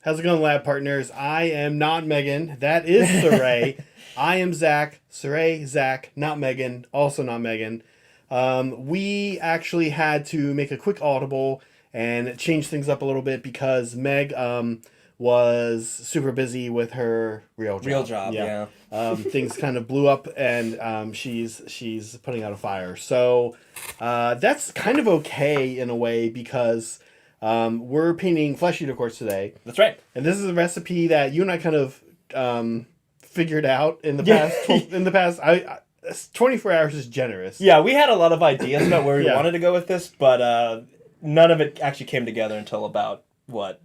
How's it going, lab partners? I am not Megan. That is Cire. I am Zach. Cire, Zach, not Megan. Also not Megan. We actually had to make a quick audible and change things up a little bit because Meg was super busy with her real job. Real job, yeah. Things kind of blew up, and she's putting out a fire. So that's kind of okay in a way because we're painting flesh eater quartz today. That's right. And this is a recipe that you and I kind of figured out in the past. In the past, 24 hours is generous. Yeah, we had a lot of ideas about where we wanted to go with this, but none of it actually came together until about, what?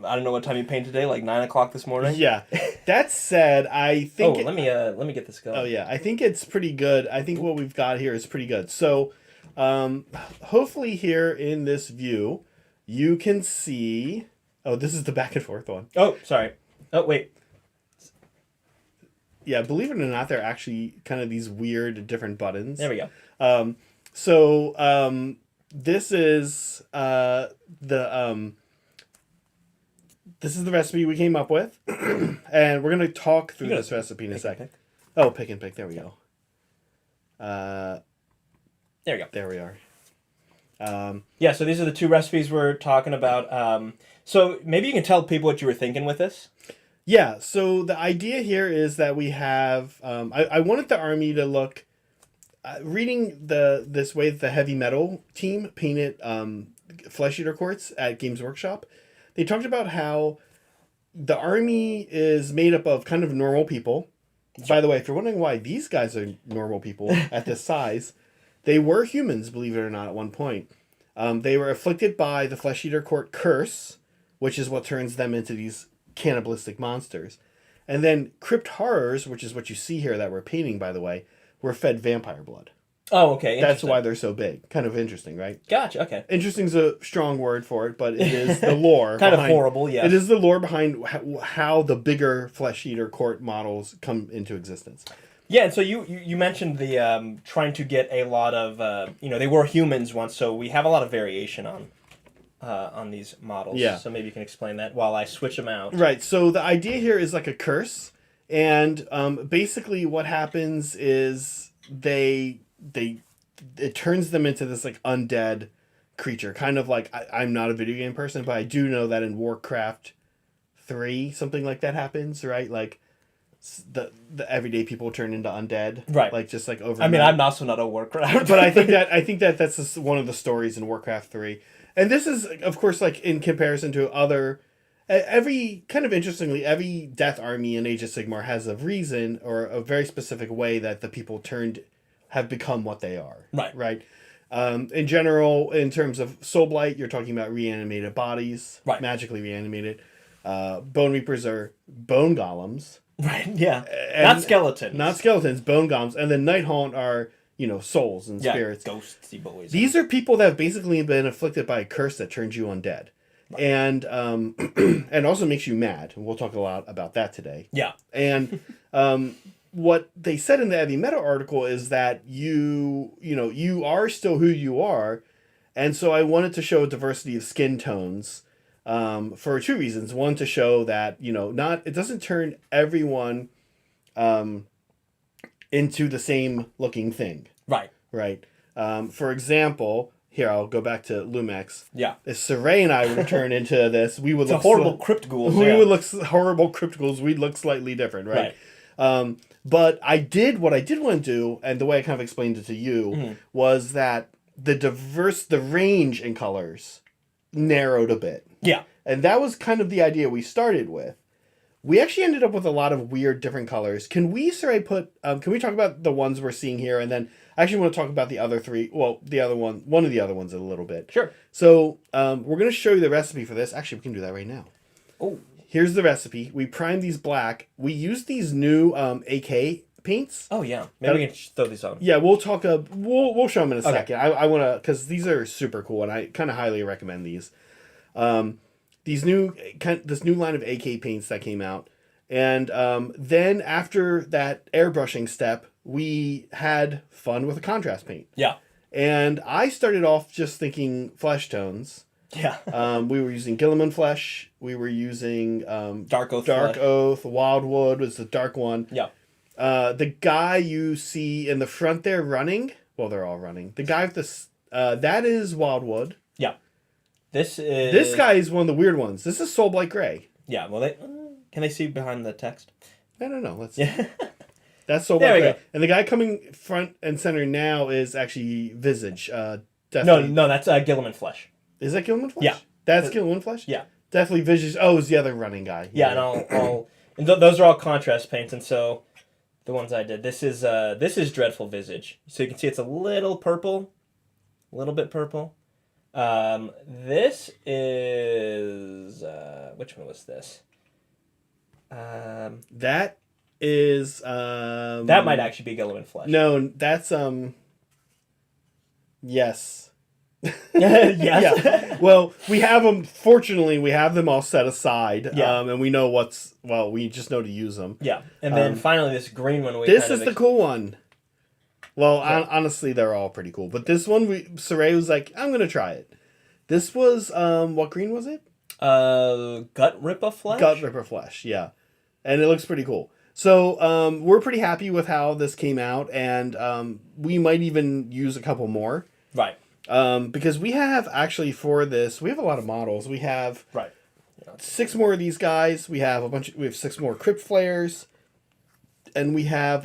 I don't know what time you painted today, like 9 o'clock this morning? Yeah. That said, I think... let me get this going. Oh, yeah. I think it's pretty good. I think what we've got here is pretty good. So, hopefully here in this view, you can see... Oh, this is the back and forth one. Oh, sorry. Oh, wait. Yeah, believe it or not, they're actually kind of these weird different buttons. There we go. This is this is the recipe we came up with, and we're gonna talk through this recipe in a second. Oh, pick and pick. There we go. There we go. There we are. So these are the two recipes we're talking about. So maybe you can tell people what you were thinking with this. Yeah, so the idea here is that we have... I wanted the army to look... reading this way that the heavy metal team painted Flesh Eater Quartz at Games Workshop, they talked about how the army is made up of kind of normal people. By the way, if you're wondering why these guys are normal people at this size, they were humans, believe it or not, at one point. They were afflicted by the Flesh Eater Quartz curse, which is what turns them into these cannibalistic monsters. And then crypt horrors, which is what you see here that we're painting, by the way, were fed vampire blood. Oh, okay. That's why they're so big. Kind of interesting, right? Gotcha, okay. Interesting's a strong word for it, but it is the lore. Kind of horrible, yeah. It is the lore behind how the bigger Flesh Eater Quartz models come into existence. Yeah, and so you mentioned the trying to get a lot of, they were humans once, so we have a lot of variation on these models. Yeah. So maybe you can explain that while I switch them out. Right, so the idea here is like a curse, and basically what happens is it turns them into this like undead creature, kind of like I'm not a video game person, but I do know that in Warcraft 3 something like that happens, right? Like the everyday people turn into undead, right? Like just like over. I mean, I'm also not a Warcraft, but I think that that's just one of the stories in Warcraft 3, and this is of course like in comparison to other. Interestingly, every Death Army in Age of Sigmar has a reason or a very specific way that the people have become what they are. Right. Right. In general, in terms of Soulblight, you're talking about reanimated bodies. Right. Magically reanimated. Bone Reapers are bone golems. Right, yeah. Not skeletons. Not skeletons, bone golems. And then Nighthaunt are, souls and spirits. Ghosty boys. These are people that have basically been afflicted by a curse that turns you undead. And and also makes you mad. We'll talk a lot about that today. Yeah. And what they said in the Heavy Metal article is that you are still who you are, and so I wanted to show a diversity of skin tones for two reasons. One, to show that it doesn't turn everyone into the same looking thing. Right. Right. For example. Here, I'll go back to Lumex. Yeah. If Saray and I were to turn into this, we would look... horrible crypt ghouls. We would look horrible crypt ghouls. We'd look slightly different, right? But what I did want to do, and the way I kind of explained it to you, was that the range in colors narrowed a bit. Yeah. And that was kind of the idea we started with. We actually ended up with a lot of weird different colors. Can we, Saray, can we talk about the ones we're seeing here, and then... I actually want to talk about the other three. Well, one of the other ones a little bit. Sure. So we're going to show you the recipe for this. Actually, we can do that right now. Oh. Here's the recipe. We primed these black. We used these new AK paints. Oh yeah. Maybe we can throw these on. Yeah, we'll talk. We'll show them in a second. I want to, because these are super cool, and I kind of highly recommend these. This new line of AK paints that came out, and then after that airbrushing step, we had fun with a contrast paint. Yeah. And I started off just thinking flesh tones. Yeah. We were using Gilliman Flesh. We were using Dark Oath. Dark Oath. Wildwood was the dark one. Yeah. The guy you see in the front there running. Well, they're all running. The guy with this. That is Wildwood. Yeah. This guy is one of the weird ones. This is Soulblight Gray. Yeah. Well, can they see behind the text? I don't know. Let's see. Yeah. That's Soulblight Gray. Go. And the guy coming front and center now is actually Visage. No, that's Gilliman Flesh. Is that Gilliman Flesh? Yeah. That's Gilliman Flesh? Yeah. Definitely Visage. Oh, it's the other running guy. Yeah, and and those are all contrast paints, and so the ones I did. This is Dreadful Visage. So you can see it's a little purple, a little bit purple. This is which one was this? That is that might actually be Gilliman Flesh. No, that's yes. Yes. Yeah. Well, we have them. Fortunately, we have them all set aside. Yeah. And we know we just know to use them. Yeah. And then finally, this green one. This is the cool one. Well, honestly, they're all pretty cool. But this one, Cire was like, I'm going to try it. This was, what green was it? Gut Ripper Flesh? Gut Ripper Flesh, yeah. And it looks pretty cool. So, we're pretty happy with how this came out. And we might even use a couple more. Right. Because we have actually for this, we have a lot of models. We have 6 more of these guys. We have we have 6 more Crypt Flares, and we have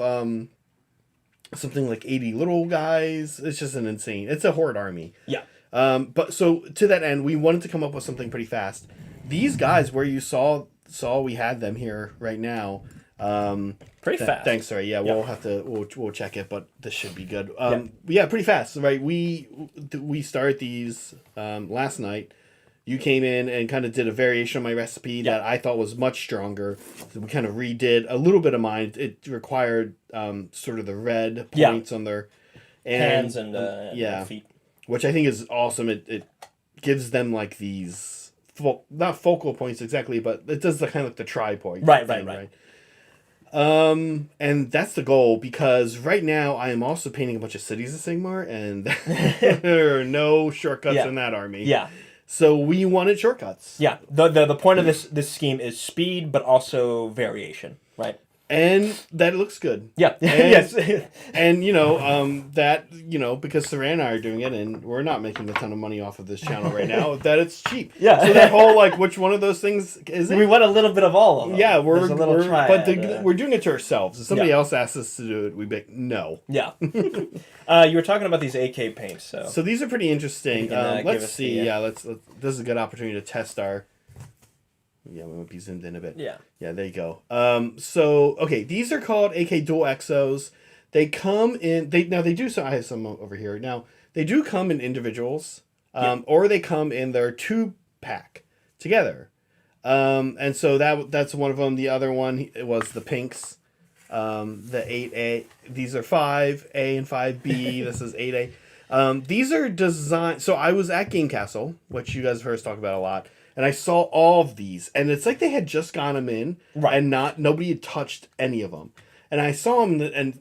something like 80 little guys. It's just it's a horde army. Yeah. But so to that end, we wanted to come up with something pretty fast. These guys, where you saw we had them here right now. Pretty fast. Thanks, sorry. Yeah, we'll have to we'll check it, but this should be good. Yeah, pretty fast, right? We started these last night. You came in and kind of did a variation of my recipe that I thought was much stronger. So we kind of redid a little bit of mine. It required sort of the red points on their hands and feet, which I think is awesome. It gives them like these not focal points exactly, but it does the kind of like the tri-point. Right. And that's the goal, because right now I am also painting a bunch of cities of Sigmar, and there are no shortcuts in that army. Yeah. So we wanted shortcuts. Yeah. The point of this scheme is speed, but also variation, right? And that looks good. Yeah. And, yes. And, because Cire and I are doing it, and we're not making a ton of money off of this channel right now, that it's cheap. Yeah. So that whole, which one of those things is it? We want a little bit of all of them. Yeah, we're doing it to ourselves. If somebody else asks us to do it, we be no. Yeah. You were talking about these AK paints, so these are pretty interesting. Let's see. Let's. This is a good opportunity to test our. Yeah, we might be zoomed in a bit. Yeah. Yeah, there you go. Okay, these are called AK Dual Exos. They come in. They do. So I have some over here. Now they do come in individuals, or they come in their 2-pack together. And so that's one of them. The other one was the pinks. The 8A. These are 5A and 5B. This is 8A. These are designed. So I was at Game Castle, which you guys have heard us talk about a lot. And I saw all of these, and it's like they had just got them in, and nobody had touched any of them. And I saw them, and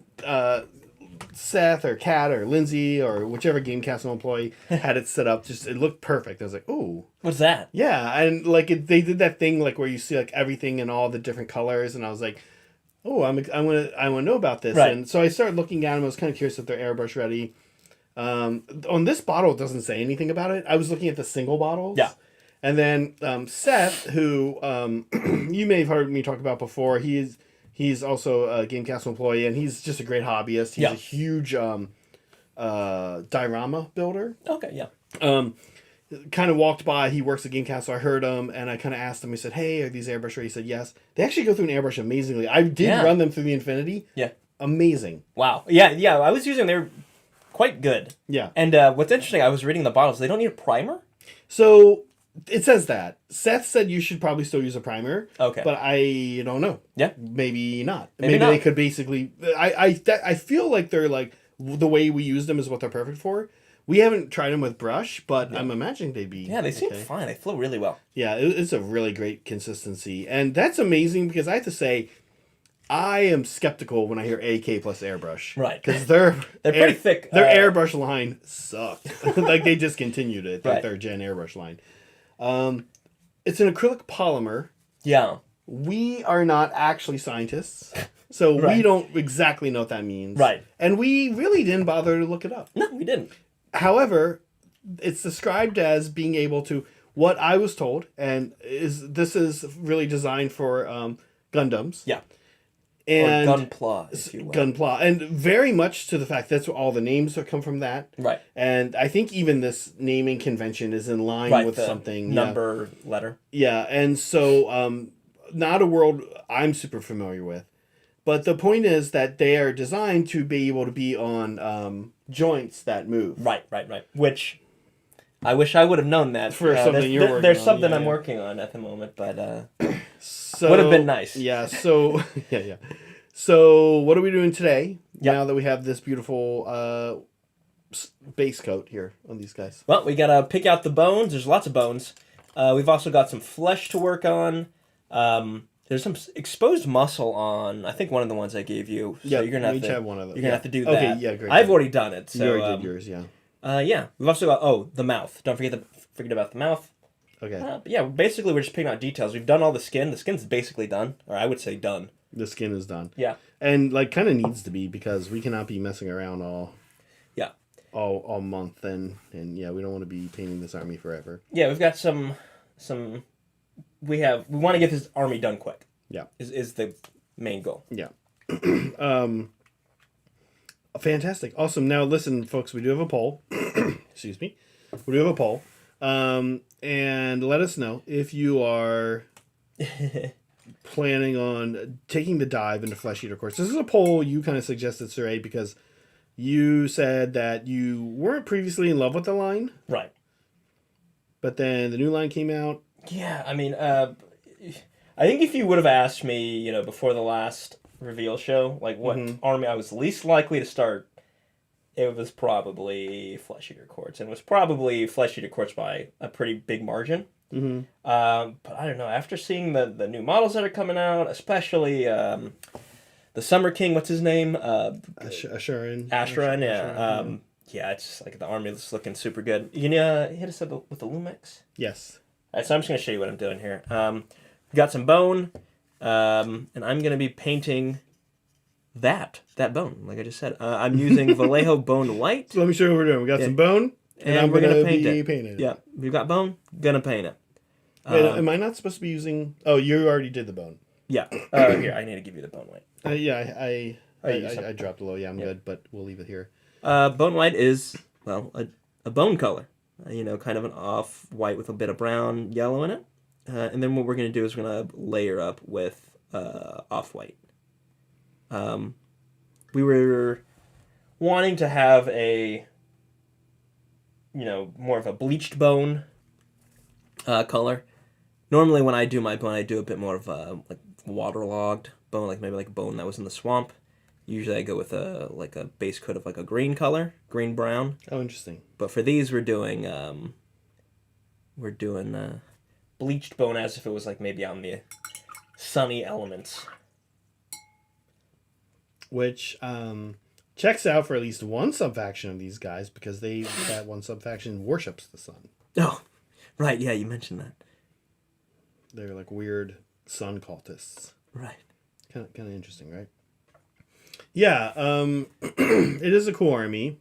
Seth or Kat or Lindsay or whichever Game Castle employee had it set up. Just it looked perfect. I was like, ooh, what's that? Yeah, and they did that thing where you see everything in all the different colors, and I was like, oh, I want to know about this. Right. And so I started looking at them. I was kind of curious if they're airbrush ready. On this bottle, it doesn't say anything about it. I was looking at the single bottles. Yeah. And then Seth, who you may have heard me talk about before, he's also a Game Castle employee, and he's just a great hobbyist. He's a huge diorama builder. Okay, yeah. Kind of walked by. He works at Game Castle. I heard him, and I kind of asked him. He said, "Hey, are these airbrush ready?" He said, "Yes." They actually go through an airbrush amazingly. I did run them through the Infinity. Yeah. Amazing. Wow. Yeah. I was using them. They're quite good. Yeah. And what's interesting, I was reading the bottles. They don't need a primer. So. It says that. Seth said you should probably still use a primer. Okay. But I don't know. Yeah. Maybe not. Maybe not. They could basically... I feel like they're the way we use them is what they're perfect for. We haven't tried them with brush, but I'm imagining they'd be... Yeah, they seem fine. They flow really well. Yeah, it's a really great consistency. And that's amazing because I have to say, I am skeptical when I hear AK plus airbrush. Right. Because they're pretty thick. Their airbrush line sucked. They discontinued it. Their 3rd gen airbrush line. It's an acrylic polymer. Yeah. We are not actually scientists, so we Right. don't exactly know what that means. Right. And we really didn't bother to look it up. No, we didn't. However, it's described as being able to, what I was told, and this is really designed for Gundams. Yeah. And or Gunpla, if you will. Gunpla, and very much to the fact that's what all the names that come from that. Right. And I think even this naming convention is in line Right, with the something. number letter. Yeah, and so not a world I'm super familiar with. But the point is that they are designed to be able to be on joints that move. Right. Which I wish I would have known that. For something you're working There's on, something yeah, I'm yeah. working on at the moment, but So, would have been nice. Yeah, so yeah. So what are we doing today? Yep. Now that we have this beautiful base coat here on these guys. Well, we gotta pick out the bones. There's lots of bones. We've also got some flesh to work on. There's some exposed muscle on, I think, one of the ones I gave you. So Yeah, you're gonna we have each to have one of them. You're gonna have to do Okay, that. yeah, great. I've already done it. So You already did yours, yeah. Yeah. We've also got the mouth. Don't forget about the mouth. Okay. But yeah, basically we're just picking out details. We've done all the skin. The skin's basically done, or I would say done. The skin is done. Yeah. And like kind of needs to be, because we cannot be messing around all month, and yeah, we don't want to be painting this army forever. Yeah, we've got some we want to get this army done quick. Yeah. Is the main goal. Yeah. Fantastic. Awesome. Now listen, folks, we do have a poll. Excuse me. We do have a poll. And let us know if you are planning on taking the dive into Flesh Eater Course. This is a poll you kind of suggested, Sir A, because you said that you weren't previously in love with the line, Right. but then the new line came out. Yeah, I mean, I think if you would have asked me, before the last reveal show, like what army I was least likely to start, it was probably Flesh Eater Courts, and it was probably Flesh Eater Courts by a pretty big margin. Mm-hmm. But I don't know. After seeing the new models that are coming out, especially the Summer King, what's his name? Asherin. Asherin, yeah. Yeah, it's just like the army is looking super good. You can hit us up with the Lumix? Yes. All right, so I'm just going to show you what I'm doing here. We got some bone, and I'm going to be painting that bone, like I just said. I'm using Vallejo Bone White. So let me show you what we're doing. We got some bone, and we're going to paint be it. painting it. Yeah, we've got bone, gonna paint it. Wait, am I not supposed to be using... Oh, you already did the bone. Yeah. Here, I need to give you the bone white. Yeah, I dropped a low. Yeah, I'm good, but we'll leave it here. Bone white is, well, a bone color. Kind of an off-white with a bit of brown, yellow in it. And then what we're going to do is we're going to layer up with off-white. We were wanting to have a, more of a bleached bone color. Normally when I do my bone, I do a bit more of a like waterlogged bone, like maybe like a bone that was in the swamp. Usually I go with a base coat of like a green color, green brown. Oh, interesting. But for these we're doing bleached bone as if it was like maybe out in the sunny elements. Which checks out for at least one subfaction of these guys, because that one subfaction worships the sun. Oh, right, yeah, you mentioned that. They're like weird sun cultists. Right. Kind of interesting, right? Yeah, it is a cool army.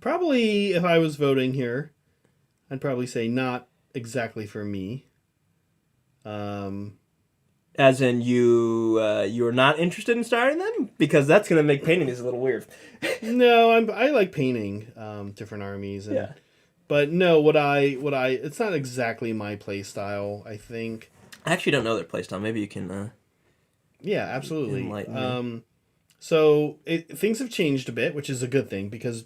Probably, if I was voting here, I'd probably say not exactly for me. As in you're not interested in starting them? Because that's going to make painting these a little weird. No, I like painting different armies. And, yeah. But no, it's not exactly my play style, I think. I actually don't know their playstyle. Maybe you can... yeah, absolutely. Enlighten me. So things have changed a bit, which is a good thing, because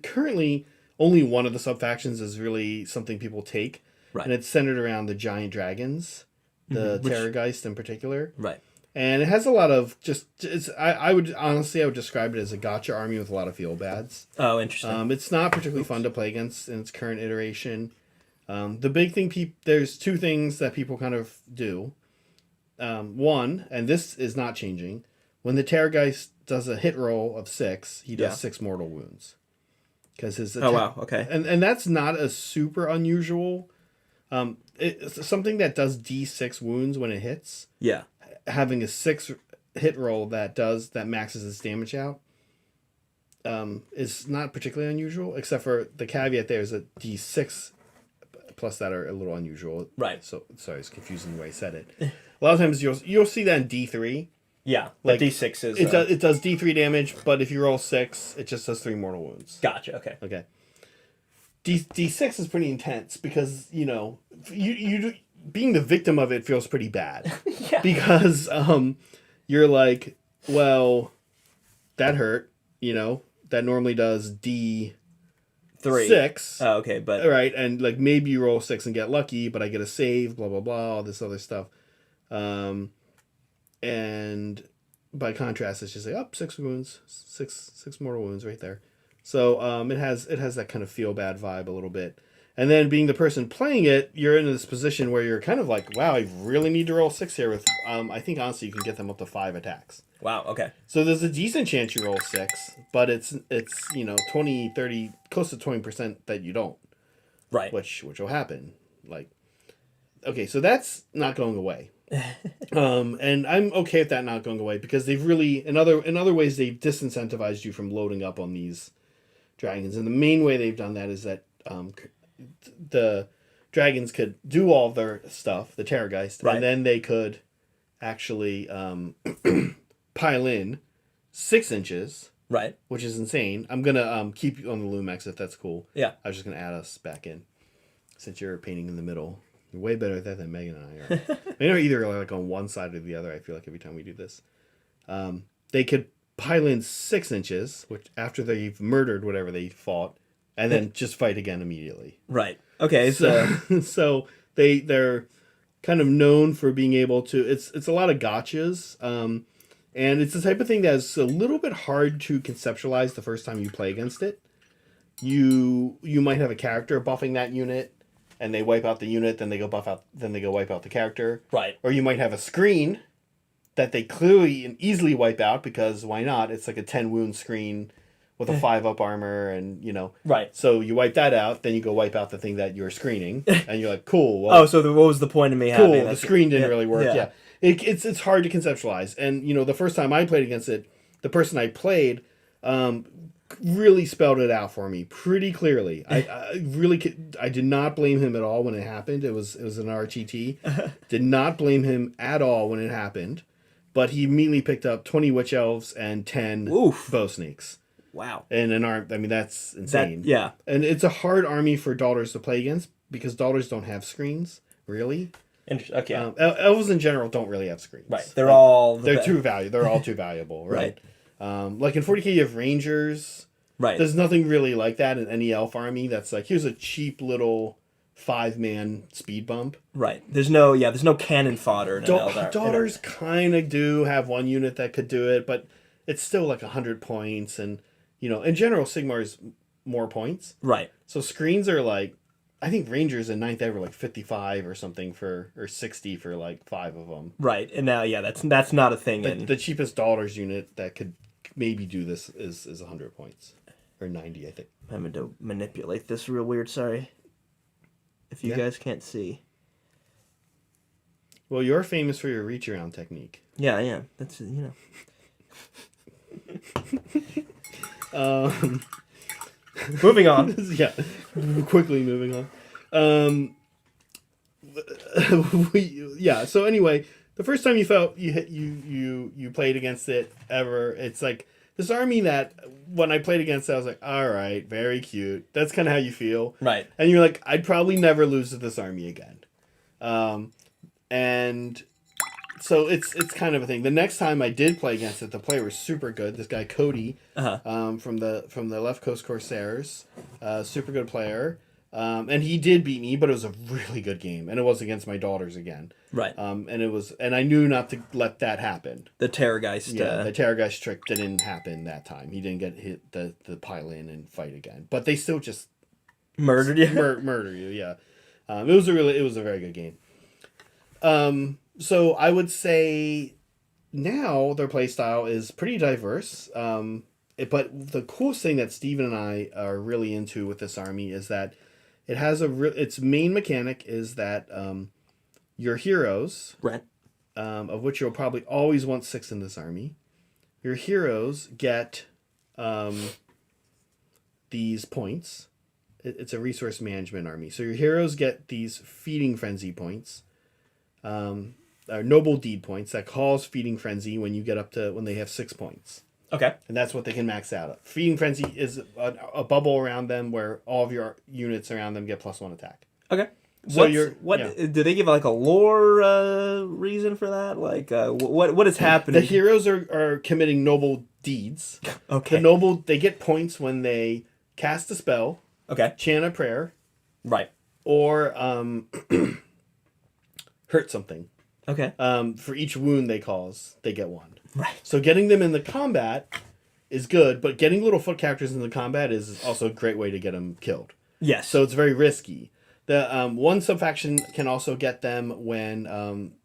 currently only one of the subfactions is really something people take. Right. And it's centered around the giant dragons, the Terrorgeist in particular. Right. And it has a lot of I would describe it as a gotcha army with a lot of feel bads. Oh, interesting. It's not particularly fun to play against in its current iteration. The big thing, there's two things that people kind of do. One, and this is not changing, when the Terrorgeist does a hit roll of 6, he does 6 mortal wounds. Because his oh, wow, okay. And that's not a super unusual It's something that does D6 wounds when it hits. Yeah. Having a 6 hit roll that maxes its damage out is not particularly unusual, except for the caveat there is that D6 plus that are a little unusual. Right. So sorry, it's confusing the way I said it. A lot of times you'll see that in D3. Yeah, Like D6 is... it does D3 damage, but if you roll 6, it just does 3 mortal wounds. Gotcha, okay. Okay. D6 is pretty intense because, you being the victim of it feels pretty bad. Yeah. Because you're like, well, that hurt, that normally does D6. 3. Oh, okay, but... Right, and like maybe you roll 6 and get lucky, but I get a save, blah, blah, blah, all this other stuff. And by contrast, it's just like, 6 wounds, 6 mortal wounds right there. So it has that kind of feel bad vibe a little bit. And then being the person playing it, you're in this position where you're kind of like, wow, I really need to roll 6 here with, I think honestly you can get them up to 5 attacks. Wow, okay. So there's a decent chance you roll 6, but it's 20, 30, close to 20% that you don't. Right. Which will happen. Like, okay, so that's not going away. And I'm okay with that not going away because they've really, in other ways, they've disincentivized you from loading up on these dragons. And the main way they've done that is that the dragons could do all their stuff, the Terrorgeist, right. And then they could actually pile in 6 inches. Right. Which is insane. I'm going to keep you on the Lumex if that's cool. Yeah. I was just going to add us back in since you're painting in the middle. You're way better at that than Megan and I are. They are either like on one side or the other, I feel like, every time we do this. They could pile in 6 inches, which after they've murdered whatever they fought, and then just fight again immediately. Right. Okay, so... so they're kind of known for being able to... It's a lot of gotchas, and it's the type of thing that's a little bit hard to conceptualize the first time you play against it. You might have a character buffing that unit, and they wipe out the unit, then they go wipe out the character. Right. Or you might have a screen that they clearly and easily wipe out because why not? It's like a 10 wound screen with a 5 up armor and, Right. So you wipe that out, then you go wipe out the thing that you're screening, and you're like, cool. Well, so what was the point of me cool, having the screen didn't really work, yeah. It's hard to conceptualize. And, the first time I played against it, the person I played really spelled it out for me pretty clearly. I did not blame him at all when it happened. It was an RTT. Did not blame him at all when it happened. But he immediately picked up 20 witch elves and 10 bow snakes. Wow. And an arm, that's insane. Yeah. And it's a hard army for daughters to play against because daughters don't have screens, really. Okay. Elves in general don't really have screens. Right. They're all too valuable. They're all too valuable, right? Like in 40k you have rangers. Right. There's nothing really like that in any elf army that's like, here's a cheap little 5-man speed bump. Right. There's no cannon fodder in an elf army. Daughters kind of do have one unit that could do it, but it's still like 100 points and in general Sigmar's more points. Right. So screens are like, I think Rangers in 9th ever like 55 or something or 60 for like 5 of them. Right. And now, that's not a thing. The cheapest daughters unit that could maybe do this is 100 points. Or 90, I think. I'm having to manipulate this real weird, sorry. If you guys can't see. Well, you're famous for your reach around technique. Yeah, I am. That's, Moving on. Yeah. Quickly moving on. So anyway, the first time you played against it ever, it's like this army that when I played against it, I was like, all right, very cute. That's kind of how you feel. Right. And you're like, I'd probably never lose to this army again. And so it's kind of a thing. The next time I did play against it, the player was super good. This guy Cody, from the Left Coast Corsairs, super good player. And he did beat me, but it was a really good game, and it was against my daughters again. Right. And I knew not to let that happen. The Terrorgeist. Yeah, the Terrorgeist trick didn't happen that time. He didn't get hit the pile in and fight again. But they still just murdered you. Murder you. Yeah. It was a very good game. So I would say now their playstyle is pretty diverse. But the coolest thing that Steven and I are really into with this army is that It has its main mechanic is that your heroes, Right. of which you'll probably always want 6 in this army, your heroes get these points. It's a resource management army. So your heroes get these feeding frenzy points, or noble deed points that cause feeding frenzy when they have 6 points. Okay. And that's what they can max out at. Feeding frenzy is a bubble around them where all of your units around them get +1 attack. Okay. So do they give like a lore reason for that? Like what is happening? The heroes are committing noble deeds. Okay. They get points when they cast a spell, Okay. chant a prayer, Right. or hurt something. Okay. For each wound they cause, they get 1. Right. So getting them in the combat is good, but getting little foot characters in the combat is also a great way to get them killed. Yes. So it's very risky. The one subfaction can also get them when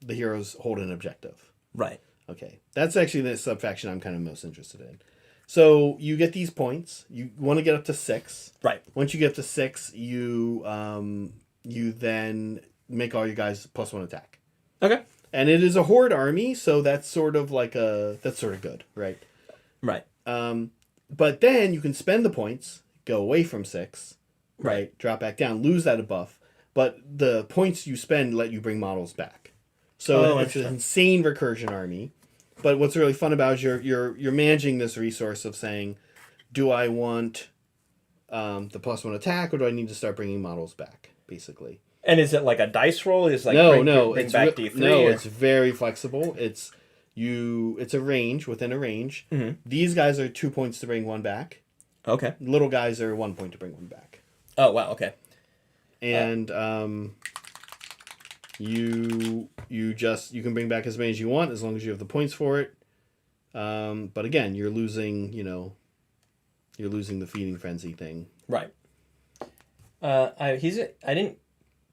the heroes hold an objective. Right. Okay, that's actually the subfaction I'm kind of most interested in. So you get these points. You want to get up to 6. Right. Once you get up to 6, you then make all your guys +1 attack. Okay. And it is a horde army, so that's sort of good, right? Right. But then you can spend the points, go away from 6, right? Drop back down, lose that buff. But the points you spend let you bring models back. So it's an insane recursion army. But what's really fun about it is you're managing this resource of saying, do I want the +1 attack, or do I need to start bringing models back, basically? And is it like a dice roll? Is like bring it's back D3? No, it's very flexible. It's a range within a range. Mm-hmm. These guys are 2 points to bring 1 back. Okay. Little guys are 1 point to bring 1 back. Oh wow. Okay. And you can bring back as many as you want as long as you have the points for it. But again, you're losing the feeding frenzy thing. Right. I didn't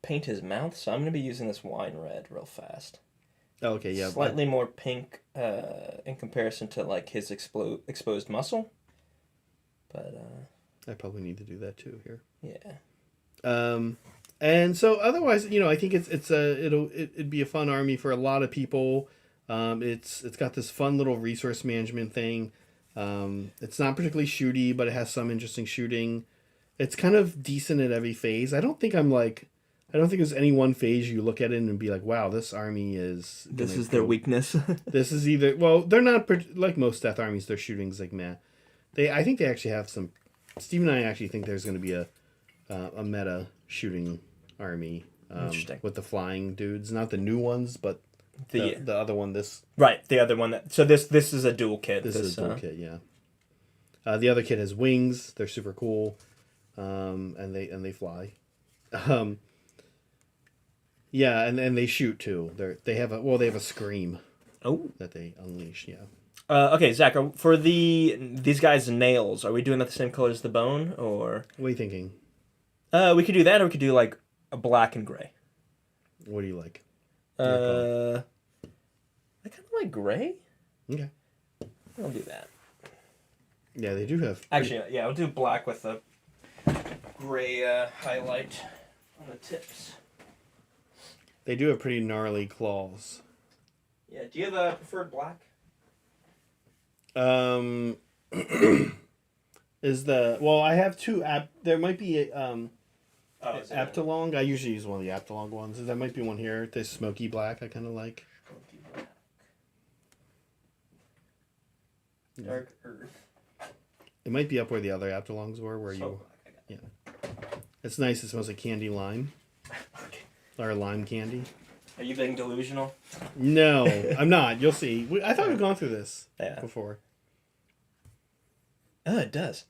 paint his mouth, so I'm gonna be using this wine red real fast. Okay, yeah. Slightly more pink in comparison to like his exposed muscle. But I probably need to do that too here. Yeah. And so otherwise, I think it'd be a fun army for a lot of people. It's got this fun little resource management thing. It's not particularly shooty, but it has some interesting shooting. It's kind of decent at every phase. I don't think there's any one phase you look at it and be like, wow, this army is... This is their weakness. This is either... Well, they're not... Like most Death armies, their shooting's like, meh. I think they actually have some... Steve and I actually think there's going to be a meta shooting army. Interesting. With the flying dudes. Not the new ones, but the other one. Right, the other one. So this is a dual kit. This is a dual kit, yeah. The other kit has wings. They're super cool. And they fly. Yeah, and they shoot too. They have a scream. Oh, that they unleash. Yeah. Okay, Zach. For these guys' nails, are we doing that the same color as the bone, or what are you thinking? We could do that, or we could do like a black and gray. What do you like? I kind of like gray. Okay. I'll do that. Yeah, they do have. Actually, yeah, I'll do black with a gray highlight on the tips. They do have pretty gnarly claws. Yeah. Do you have a preferred black? I have 2 there might be Aptalong. I usually use one of the Aptalong ones. There might be one here. This smoky black I kind of like. Dark earth. It might be up where the other Aptalongs were, yeah. It's nice. It smells like candy lime. Okay. Or lime candy. Are you being delusional? No, I'm not. You'll see. I thought we've gone through this before. Oh, it does.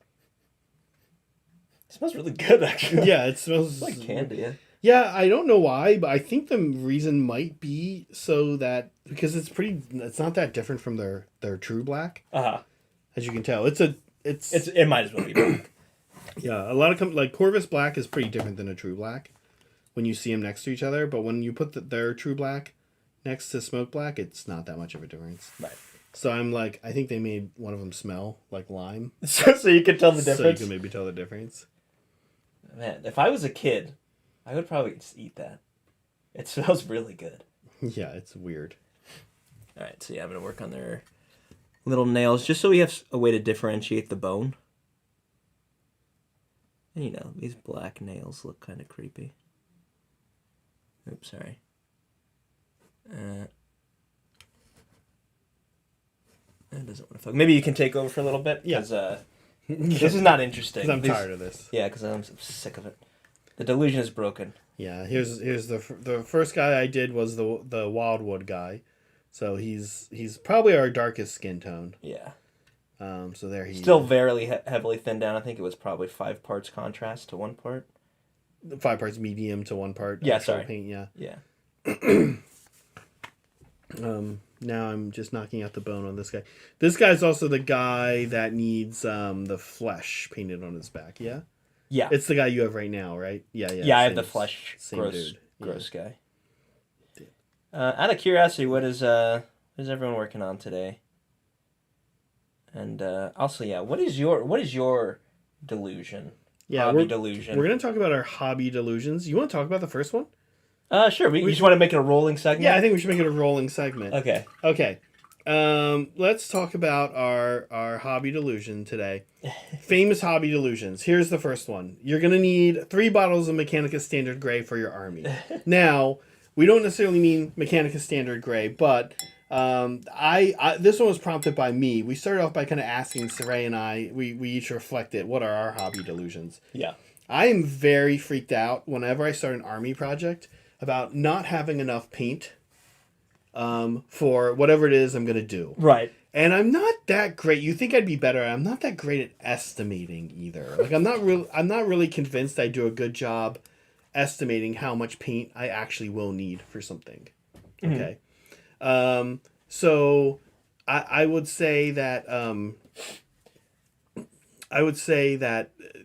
It smells really good, actually. Yeah, it smells like candy. Yeah. Yeah, I don't know why, but I think the reason might be because it's not that different from their true black. As you can tell, it might as well be black. Yeah, a lot of like Corvus black is pretty different than a true black when you see them next to each other, but when you put their true black next to smoke black, it's not that much of a difference. Right. So I'm like, I think they made one of them smell like lime. So you can tell the difference. So you can maybe tell the difference. Man, if I was a kid, I would probably just eat that. It smells really good. Yeah, it's weird. All right, so yeah, I'm gonna work on their little nails just so we have a way to differentiate the bone. And you know, these black nails look kind of creepy. Oops, sorry. That doesn't want to focus. Maybe you can take over for a little bit because this is not interesting. Because I'm tired of this. Yeah, because I'm sick of it. The delusion is broken. Yeah, here's the first guy I did was the Wildwood guy, so he's probably our darkest skin tone. Yeah. So there he Still very heavily thinned down. I think it was probably 5 parts contrast to 1 part. 5 parts medium to 1 part. Yeah, actual sorry. paint. Yeah. Yeah. Now I'm just knocking out the bone on this guy. This guy's also the guy that needs the flesh painted on his back. Yeah. Yeah. It's the guy you have right now, right? Yeah. Yeah, I have the flesh gross guy. Out of curiosity, what is everyone working on today? And also, yeah, what is your delusion? Yeah, hobby delusion. We're gonna talk about our hobby delusions. You want to talk about the first one? Sure. You just want to make it a rolling segment? Yeah, I think we should make it a rolling segment. Okay. Okay. Let's talk about our hobby delusion today. Famous hobby delusions. Here's the first one. You're gonna need 3 bottles of Mechanica Standard Gray for your army. Now, we don't necessarily mean Mechanica Standard Gray, but this one was prompted by me. We started off by kind of asking Cire and I. We each reflected what are our hobby delusions. Yeah. I am very freaked out whenever I start an army project about not having enough paint for whatever it is I'm going to do. Right. And I'm not that great. You think I'd be better. I'm not that great at estimating either. Like I'm not really convinced I do a good job estimating how much paint I actually will need for something. Okay. So I would say that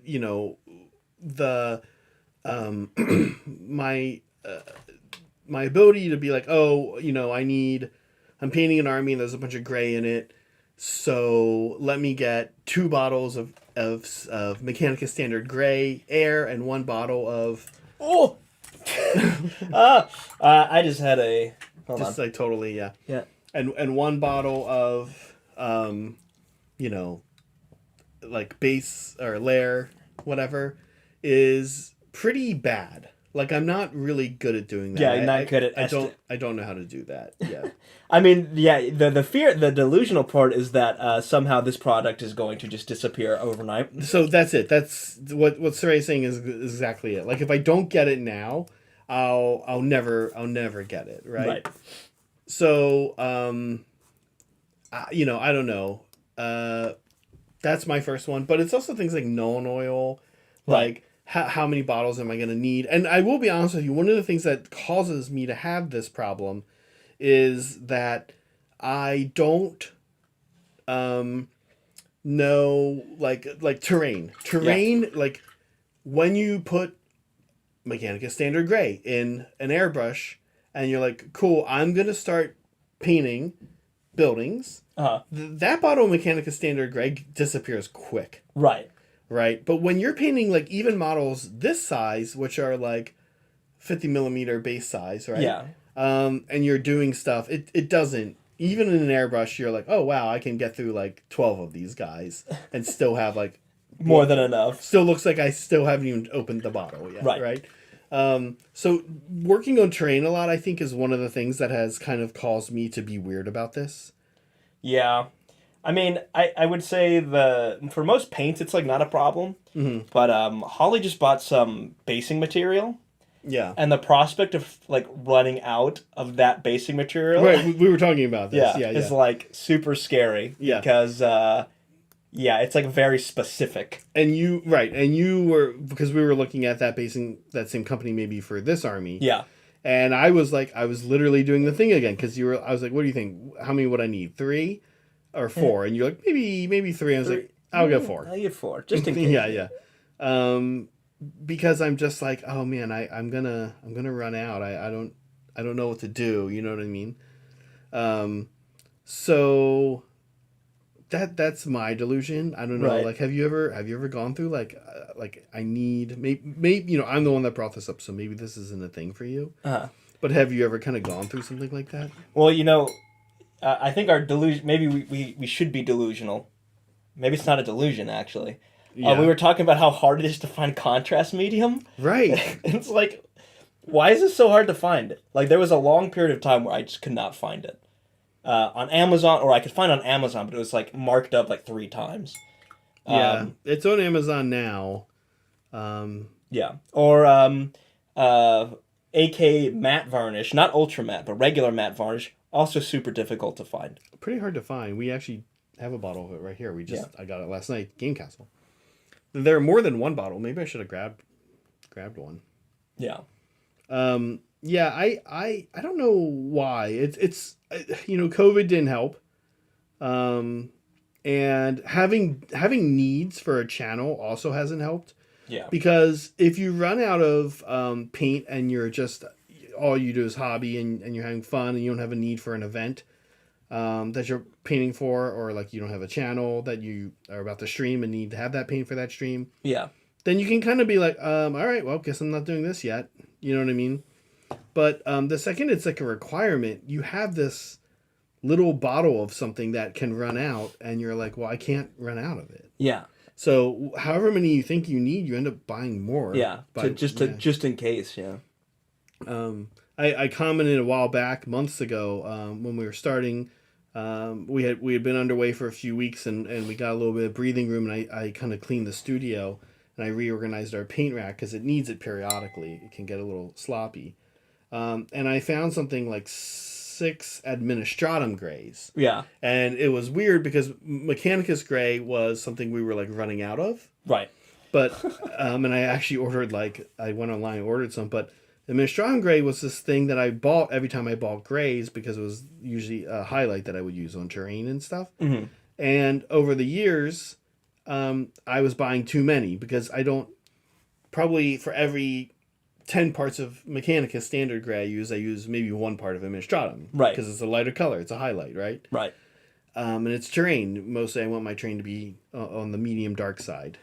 you know the my ability to be like, oh, you know, I'm painting an army and there's a bunch of gray in it, so let me get 2 bottles of Mechanica Standard Gray Air and 1 bottle of I just had a hold just on. like totally Yeah. and 1 bottle of you know, like base or layer whatever is pretty bad. Like I'm not really good at doing that. Yeah, you're not good at I don't know how to do that. Yeah. I mean, yeah, the delusional part is that somehow this product is going to just disappear overnight. So that's it. That's what Cire is saying is exactly it. Like if I don't get it now, I'll never get it, right? So you know, I don't know. That's my first one, but it's also things like Known Oil, like how many bottles am I going to need? And I will be honest with you, one of the things that causes me to have this problem is that I don't know like terrain. Like when you put Mechanica Standard Gray in an airbrush and you're like, cool, I'm going to start painting buildings. That bottle of Mechanica Standard Gray disappears quick. Right. But when you're painting like even models this size, which are like 50 millimeter base size, right? Yeah. And you're doing stuff, it doesn't, even in an airbrush, you're like, oh wow, I can get through like 12 of these guys and still have like more than enough. Still looks like I still haven't even opened the bottle yet. Right. So working on terrain a lot, I think, is one of the things that has kind of caused me to be weird about this. Yeah. I mean, I would say for most paints, it's like not a problem. Mm-hmm. But Holly just bought some basing material. Yeah. And the prospect of like running out of that basing material. Right. We were talking about this. Yeah. Is like super scary. Yeah. Because, it's like very specific. And you were, because we were looking at that that same company maybe for this army. Yeah. And I was literally doing the thing again because I was like, what do you think? How many would I need? 3 or 4? And you're like, maybe 3. I was like, I'll go 4. I'll get 4, just in case. Yeah. Because I'm just like, oh man, I'm gonna run out. I don't know what to do. You know what I mean? So that's my delusion. I don't know. Right. Like, have you ever gone through like I need maybe you know I'm the one that brought this up, so maybe this isn't a thing for you. Uh-huh. But have you ever kind of gone through something like that? Well, I think our delusion. Maybe we should be delusional. Maybe it's not a delusion actually. Yeah. We were talking about how hard it is to find contrast medium. Right. It's like, why is this so hard to find? Like, there was a long period of time where I just could not find it on Amazon, or I could find it on Amazon, but it was like marked up like 3 times. Yeah, it's on Amazon now. Yeah, or AK matte varnish, not ultra matte, but regular matte varnish, also super difficult to find. Pretty hard to find. We actually have a bottle of it right here. I got it last night, Game Castle. There are more than one bottle. Maybe I should have grabbed one. Yeah. Yeah, I don't know why. It's COVID didn't help. And having needs for a channel also hasn't helped. Yeah. Because if you run out of paint and you're just all you do is hobby and you're having fun and you don't have a need for an event that you're painting for, or like you don't have a channel that you are about to stream and need to have that paint for that stream. Yeah. Then you can kind of be like, all right, well, guess I'm not doing this yet. You know what I mean? But the second it's like a requirement, you have this little bottle of something that can run out, and you're like, well, I can't run out of it. Yeah. So however many you think you need, you end up buying more. Yeah. Just in case. Yeah. I commented a while back, months ago, when we were starting. We had been underway for a few weeks, and we got a little bit of breathing room, and I kind of cleaned the studio, and I reorganized our paint rack because it needs it periodically. It can get a little sloppy. And I found something like 6 administratum grays. Yeah. And it was weird because Mechanicus gray was something we were like running out of. Right. But, and I actually ordered I went online and ordered some, but administratum gray was this thing that I bought every time I bought grays because it was usually a highlight that I would use on terrain and stuff. Mm-hmm. And over the years, I was buying too many because probably for every 10 parts of Mechanicus standard gray I use maybe 1 part of administratum. Right. Because it's a lighter color. It's a highlight, right? Right. And it's terrain. Mostly I want my terrain to be on the medium dark side.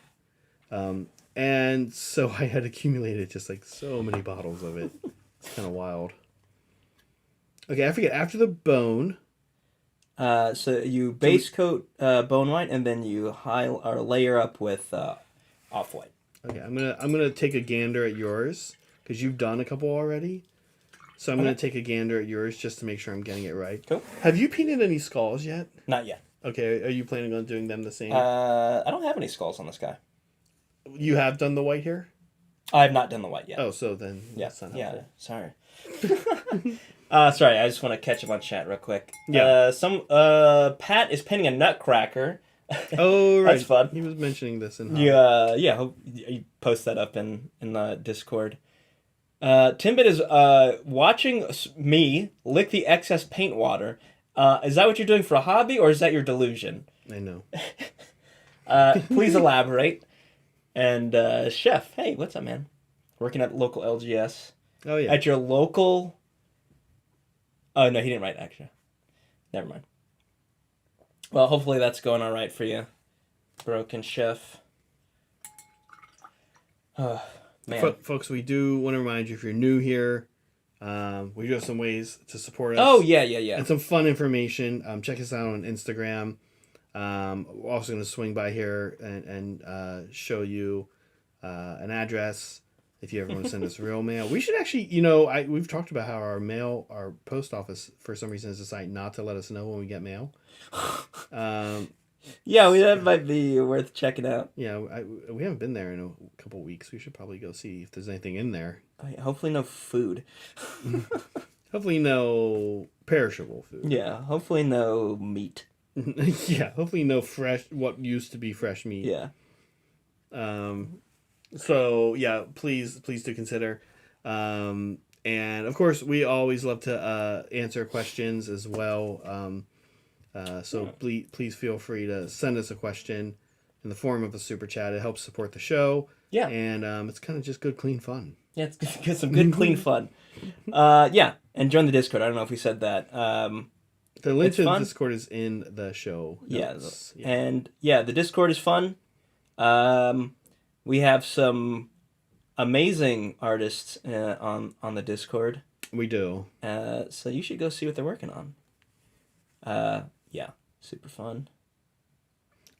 And so I had accumulated just like so many bottles of it. It's kind of wild. Okay, I forget. After the bone... So you base coat bone white, and then you layer up with off white. Okay, I'm gonna take a gander at yours because you've done a couple already. So I'm gonna take a gander at yours just to make sure I'm getting it right. Cool. Have you painted any skulls yet? Not yet. Okay, are you planning on doing them the same? I don't have any skulls on this guy. You have done the white here? I have not done the white yet. Oh, so then Yeah. that's not Yeah. helpful. Sorry. Sorry, I just want to catch up on chat real quick. Yeah. Pat is painting a nutcracker. Oh, right. That's fun. He was mentioning this in Hope you post that up in the Discord. Timbit is watching me lick the excess paint water. Is that what you're doing for a hobby, or is that your delusion? I know. Please elaborate. And Chef, hey, what's up, man? Working at local LGS. Oh, yeah. At your local... Oh, no, he didn't write, actually. Never mind. Well, hopefully that's going all right for you, Broken Chef. Oh, man. Folks, we do want to remind you, if you're new here, we do have some ways to support us. Oh, yeah. And some fun information. Check us out on Instagram. We're also going to swing by here and show you an address if you ever want to send us real mail. We should actually, we've talked about how our post office, for some reason, has decided not to let us know when we get mail. Yeah, that might be worth checking out. Yeah, we haven't been there in a couple of weeks. We should probably go see if there's anything in there. Hopefully no food. Hopefully no perishable food. Yeah, hopefully no meat. Yeah, hopefully no what used to be fresh meat. Yeah. So yeah, please do consider. And of course, we always love to answer questions as well. So please feel free to send us a question in the form of a super chat. It helps support the show. Yeah. And it's kind of just good, clean fun. Yeah, it's some good, clean fun. Yeah, and join the Discord. I don't know if we said that. The link It's to the fun. Discord is in the show Yeah, notes. and yeah, the Discord is fun. We have some amazing artists on the Discord. We do. So you should go see what they're working on. Yeah, super fun.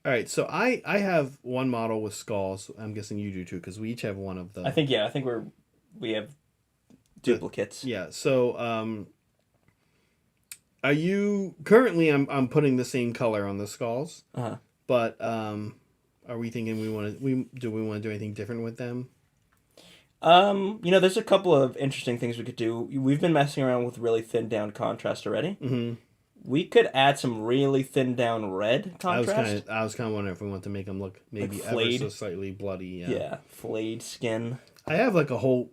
All right, so I have one model with skulls. I'm guessing you do too, because we each have one of the. I think we have duplicates. Yeah. So are you currently? I'm putting the same color on the skulls. Uh-huh. But are we thinking we want to do anything different with them? There's a couple of interesting things we could do. We've been messing around with really thin down contrast already. Mm-hmm. We could add some really thin down red contrast. I was kind of wondering if we want to make them look maybe Like ever flayed. so slightly bloody. Yeah, flayed skin. I have like a whole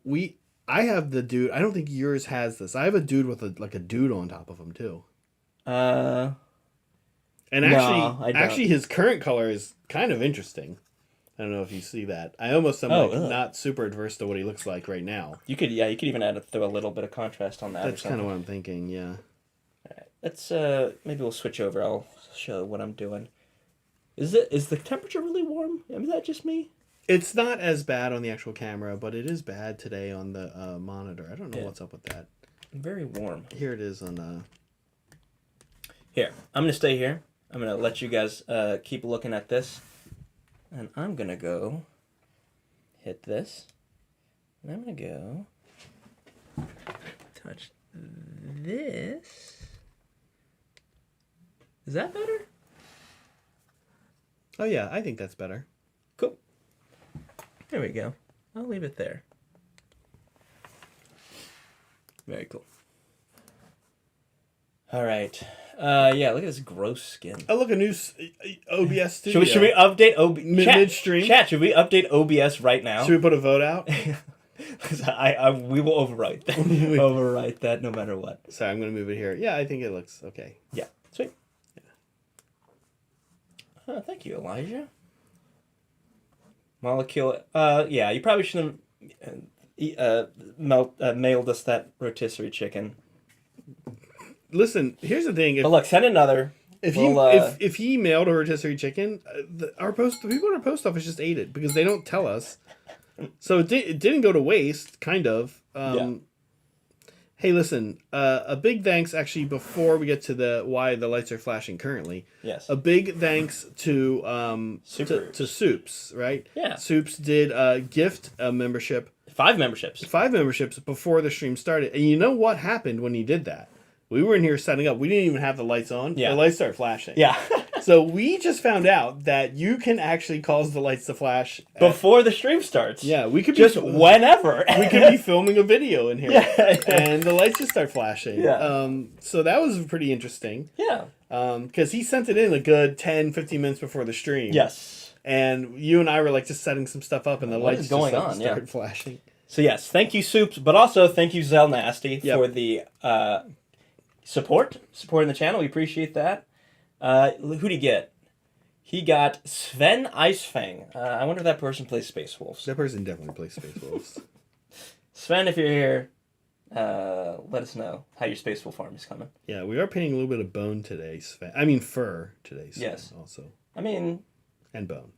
I have the dude. I don't think yours has this. I have a dude with a dude on top of him too. Uh, And No, I don't. actually, his current color is kind of interesting. I don't know if you see that. I almost am ugh. not super adverse to what he looks like right now. you could even throw a little bit of contrast on that. That's kind of what I'm thinking. Yeah. Let's maybe we'll switch over. I'll show what I'm doing. Is the temperature really warm? Is that just me? It's not as bad on the actual camera, but it is bad today on the monitor. I don't know what's up with that. Very warm. Here it is on. Here, I'm gonna stay here. I'm gonna let you guys keep looking at this, and I'm gonna go hit this, and I'm gonna go touch this. Is that better? Oh yeah, I think that's better. Cool. There we go. I'll leave it there. Very cool. All right. Yeah, look at this gross skin. Oh look, a new OBS studio. Should we update midstream? Chat, should we update OBS right now? Should we put a vote out? We will overwrite that. Overwrite that no matter what. Sorry, I'm gonna move it here. Yeah, I think it looks okay. Yeah, sweet. Oh, thank you, Elijah. Molecule. Yeah, you probably shouldn't have mailed us that rotisserie chicken. Listen, here's the thing. But look, send another. If he mailed a rotisserie chicken, the people at our post office just ate it because they don't tell us. So it didn't go to waste, kind of. Yeah. Hey, listen. A big thanks, actually, before we get to why the lights are flashing currently. Yes. A big thanks to Soups, right? Yeah. Soups did gift a membership. 5 memberships. 5 memberships before the stream started, and you know what happened when he did that? We were in here setting up. We didn't even have the lights on. Yeah. The lights started flashing. Yeah. So we just found out that you can actually cause the lights to flash Before the stream starts. Yeah, we could just whenever. We could be filming a video in here. Yeah. And the lights just start flashing. Yeah. So that was pretty interesting. Yeah. Because he sent it in a good 10, 15 minutes before the stream. Yes. And you and I were like just setting some stuff up, and the lights just started flashing. So yes, thank you Soups, but also thank you Zell Nasty for the supporting the channel. We appreciate that. Who'd he get? He got Sven Icefang. I wonder if that person plays Space Wolves. That person definitely plays Space Wolves. Sven, if you're here, let us know how your Space Wolf farm is coming. Yeah, we are painting a little bit of bone today, Sven. I mean fur today, Sven, yes. Also. I mean... And bone.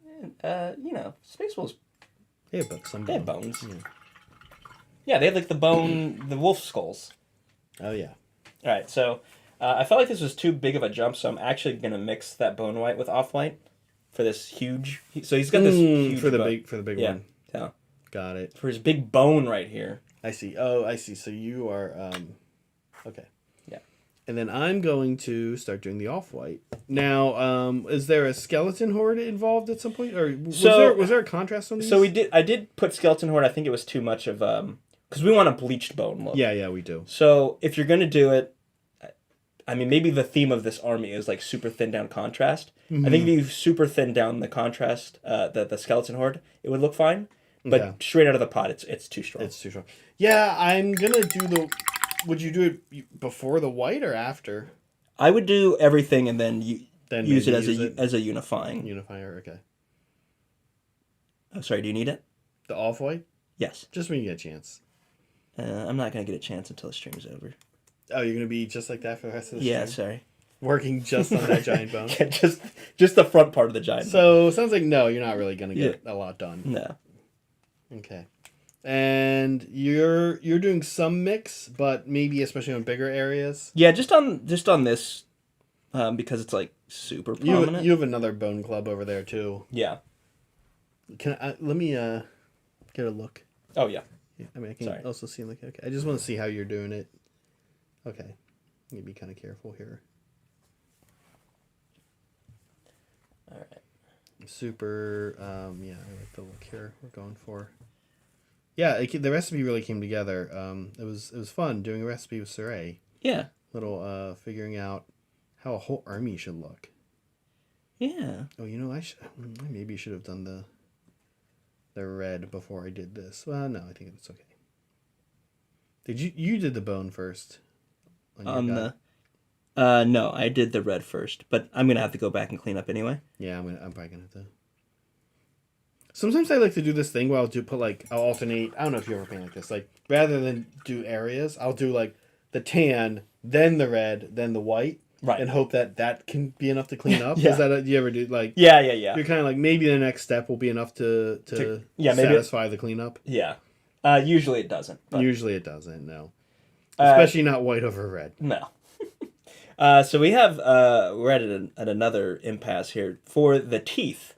Space Wolves... They have some They have bones. Yeah, they have like the wolf skulls. Oh, yeah. All right, so I felt like this was too big of a jump, so I'm actually going to mix that bone white with off-white for this huge... So he's got this huge for the bone. big one. Yeah. Got it. For his big bone right here. I see. Oh, I see. So you are... okay. Yeah. And then I'm going to start doing the off-white. Now, is there a skeleton horde involved at some point? Or was there a contrast on these? So I did put skeleton horde. I think it was too much of... Because we want a bleached bone look. Yeah, we do. So if you're going to do it, I mean, maybe the theme of this army is like super thin down contrast. Mm-hmm. I think if you super thin down the contrast, the skeleton horde, it would look fine. But straight out of the pot, it's too strong. It's too strong. Yeah, I'm going to do the... Would you do it before the white or after? I would do everything and then use it as a unifying. Unifier, okay. Oh, sorry, do you need it? The off-white? Yes. Just when you get a chance. I'm not going to get a chance until the stream's over. Oh, you're going to be just like that for the rest of the stream? Yeah, sorry. working just on that giant bone. Yeah, just the front part of the giant. So it sounds like no, you're not really gonna get a lot done. No. Okay. And you're doing some mix, but maybe especially on bigger areas. Yeah, just on this, because it's like super prominent. You have another bone club over there too. Yeah. Let me get a look. Oh yeah. I mean, I can also see like okay. I just want to see how you're doing it. Okay, you need to be kind of careful here. All right. Super. Yeah, I like the look here. We're going for. Yeah, the recipe really came together. It was fun doing a recipe with Cire. Yeah. Little figuring out how a whole army should look. Yeah. Oh, I maybe should have done the red before I did this. Well, no, I think it's okay. You did the bone first? No, I did the red first, but I'm gonna have to go back and clean up anyway. Yeah, I'm probably gonna have to. Sometimes I like to do this thing where I'll alternate. I don't know if you ever paint like this. Like rather than do areas, I'll do like the tan, then the red, then the white. Right. And hope that can be enough to clean up. Yeah. Is that do you ever do like? Yeah. You're kind of like maybe the next step will be enough to satisfy the cleanup. Yeah. Usually it doesn't. But... Usually it doesn't. No. Especially not white over red. No. So we have we're at another impasse here for the teeth.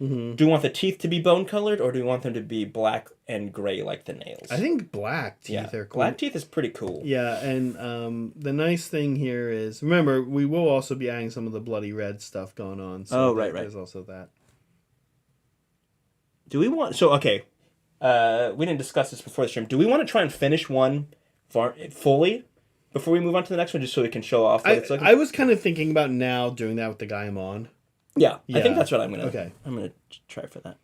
Mm-hmm. Do we want the teeth to be bone colored, or do we want them to be black and gray like the nails? I think black teeth are cool. Black teeth is pretty cool. Yeah, and the nice thing here is, remember, we will also be adding some of the bloody red stuff going on. So right. There's also that. Do we want... So, okay. We didn't discuss this before the stream. Do we want to try and finish one fully before we move on to the next one, just so we can show off what it's like? I was kind of thinking about now doing that with the guy I'm on. Yeah, I think that's what I'm gonna. Okay, I'm gonna try for that.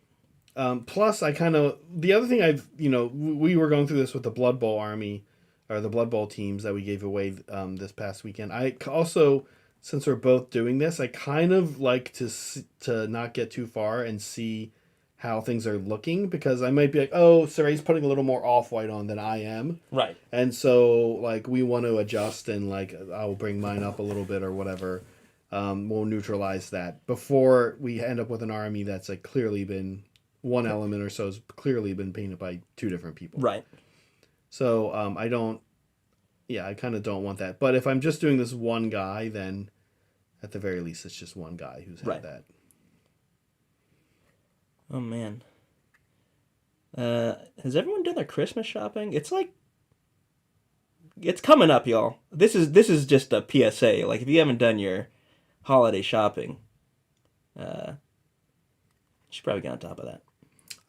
Plus, the other thing we were going through this with the Blood Bowl army, or the Blood Bowl teams that we gave away this past weekend. I also, since we're both doing this, I kind of like to not get too far and see how things are looking, because I might be like, oh, Cire's putting a little more off-white on than I am. Right. And so, like, we want to adjust, and, like, I'll bring mine up a little bit or whatever. We'll neutralize that before we end up with an army that's, like, clearly been, one element or so has clearly been painted by two different people. Right. So, I kind of don't want that. But if I'm just doing this one guy, then at the very least, it's just one guy who's had that. Oh, man. Has everyone done their Christmas shopping? It's like... It's coming up, y'all. This is just a PSA. Like, if you haven't done your holiday shopping, you should probably get on top of that.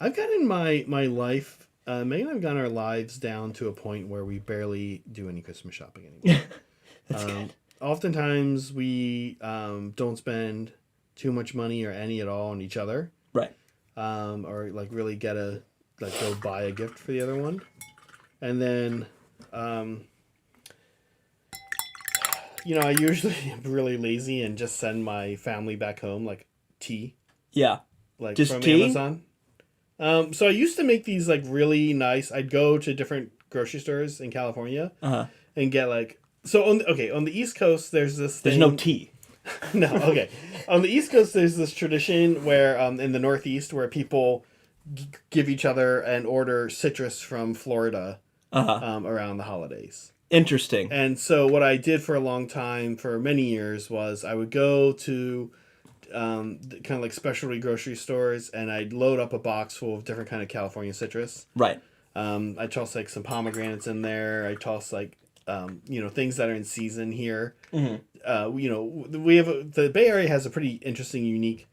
I've gotten my life... Megan and I've gotten our lives down to a point where we barely do any Christmas shopping anymore. That's good. Oftentimes, we don't spend too much money or any at all on each other. Right. Or like really go buy a gift for the other one. And then, I usually am really lazy and just send my family back home, like, tea. Yeah. Like, just from tea? Amazon. So I used to make these, like, really nice... I'd go to different grocery stores in California and get, like... So, on the East Coast, there's this There's thing... no tea. No, okay. On the East Coast, there's this tradition where, in the Northeast, where people give each other and order citrus from Florida around the holidays. Interesting. And so what I did for a long time, for many years, was I would go to kind of like specialty grocery stores, and I'd load up a box full of different kind of California citrus. Right. I toss like some pomegranates in there. I toss like things that are in season here. Mm-hmm. We have the Bay Area has a pretty interesting, unique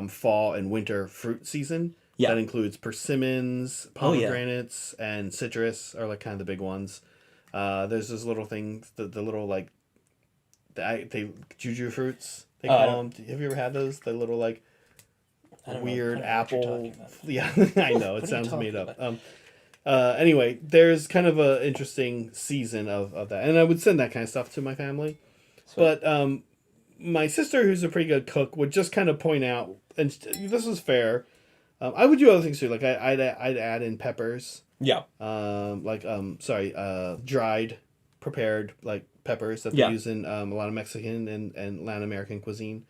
fall and winter fruit season. Yeah. That includes persimmons, pomegranates, and citrus are like kind of the big ones. There's this little thing, the little like, they juju fruits. They call them. Have you ever had those? The little like weird apple. Yeah, I know it sounds made up. Anyway, there's kind of a interesting season of that, and I would send that kind of stuff to my family. Sweet. But my sister, who's a pretty good cook, would just kind of point out, and this is fair. I would do other things too, like I'd add in peppers. Yeah. Dried prepared like peppers that they Yeah. use in a lot of Mexican and Latin American cuisine.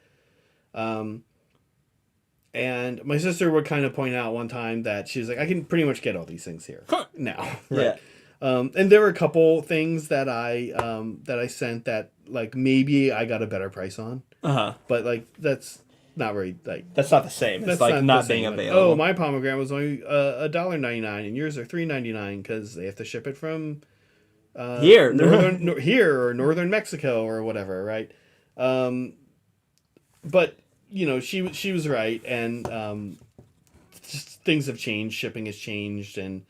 And my sister would kind of point out one time that she was like, I can pretty much get all these things here now. Right. Yeah. And there were a couple things that I sent that like maybe I got a better price on, but like that's not very like That's not the same. It's that's like not the being same. Like, available. oh, my pomegranate was only $1.99 and yours are $3.99 because they have to ship it from Here. here or northern Mexico or whatever, right? But you know, she was right, and just things have changed. Shipping has changed, and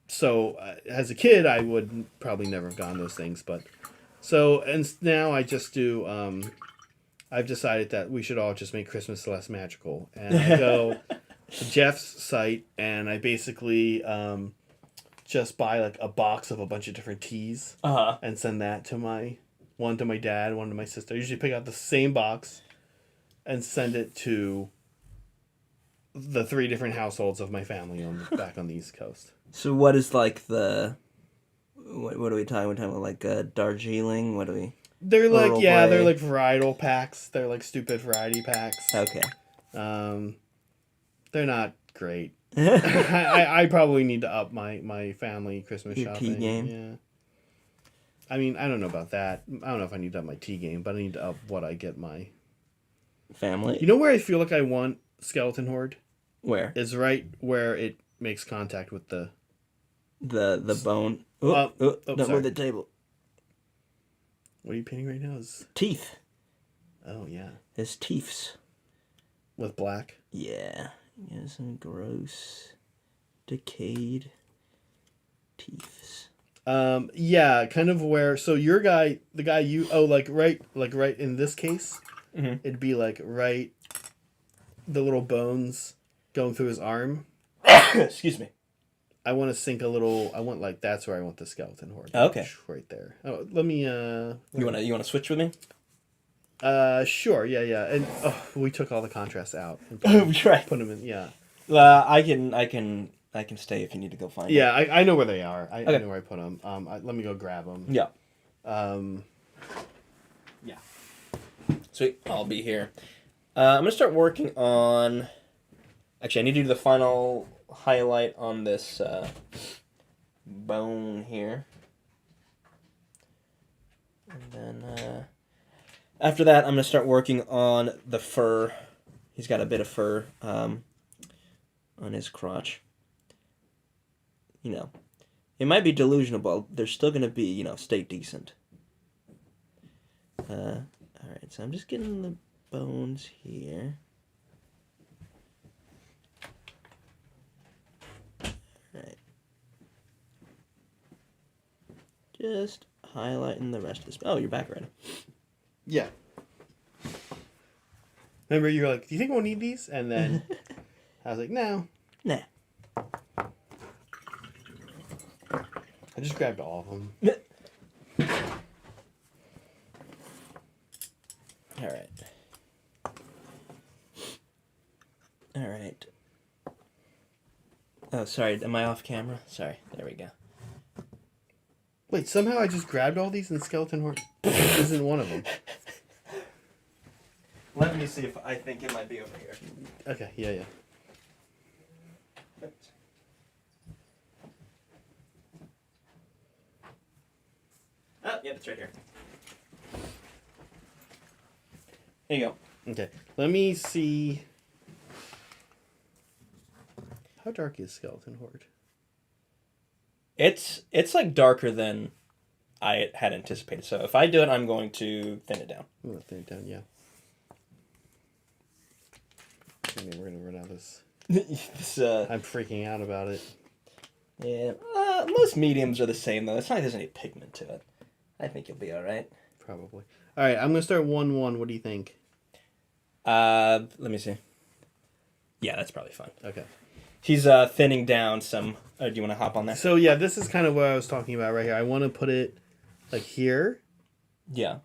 so as a kid, I would probably never have gotten those things. But so and now I just do. I've decided that we should all just make Christmas less magical, and I go to Jeff's site, and I basically just buy like a box of a bunch of different teas, and send that to one to my dad, one to my sister. I usually pick out the same box and send it to the 3 different households of my family back on the East Coast. So what is like the... What are we talking? We're talking about like Darjeeling? What do we... They're like, Earl yeah, Grey. they're like varietal packs. They're like stupid variety packs. Okay. They're not great. I probably need to up my family Christmas Your shopping. tea game? Yeah. I mean, I don't know about that. I don't know if I need to up my tea game, but I need to up what I get my... Family? You know where I feel like I want Skeleton Horde? Where? Is right where it makes contact with the... The bone. Oh, Don't sorry. move the table. What are you painting right now? Teeth. Oh, yeah. His teeths. With black? Yeah. Yeah, some gross, decayed teeths. Yeah, kind of where... So your guy, the guy you... Oh, like right in this case, it'd be like right... The little bones going through his arm. Excuse me. I want to sink a little... I want like... That's where I want the Skeleton Horde. Okay. Right there. Oh, let me... You wanna switch with me? Sure, yeah. And we took all the contrasts out. Right. Put them in, yeah. I can stay if you need to go find it. Yeah, I know where they are. I Okay. know where I put them. Let me go grab them. Yeah. Yeah. Sweet. I'll be here. I'm gonna start working on. Actually, I need to do the final highlight on this bone here, and then after that, I'm gonna start working on the fur. He's got a bit of fur on his crotch. You know, it might be delusional, but they're still gonna be, stay decent. All right, so I'm just getting the bones here. Right. Just highlighting the rest of this. Oh, you're back already. Yeah. Remember, you were like, do you think we'll need these? And then I was like, no. Nah. I just grabbed all of them. All right. All right. Oh, sorry. Am I off camera? Sorry. There we go. Wait, somehow I just grabbed all these and Skeleton Horde isn't one of them. Let me see if I think it might be over here. Okay, yeah. Oh, yep, it's right here. There you go. Okay, let me see. How dark is Skeleton Horde? It's like darker than I had anticipated. So if I do it, I'm going to thin it down. I'm going to thin it down, yeah. I mean, we're going to run out of this. I'm freaking out about it. Yeah, most mediums are the same though. It's not like there's any pigment to it. I think you'll be all right. Probably. All right, I'm going to start 1-1. What do you think? Let me see. Yeah, that's probably fine. Okay. He's thinning down some. Do you want to hop on there? So, yeah, this is kind of what I was talking about right here. I want to put it, like, here. Yeah.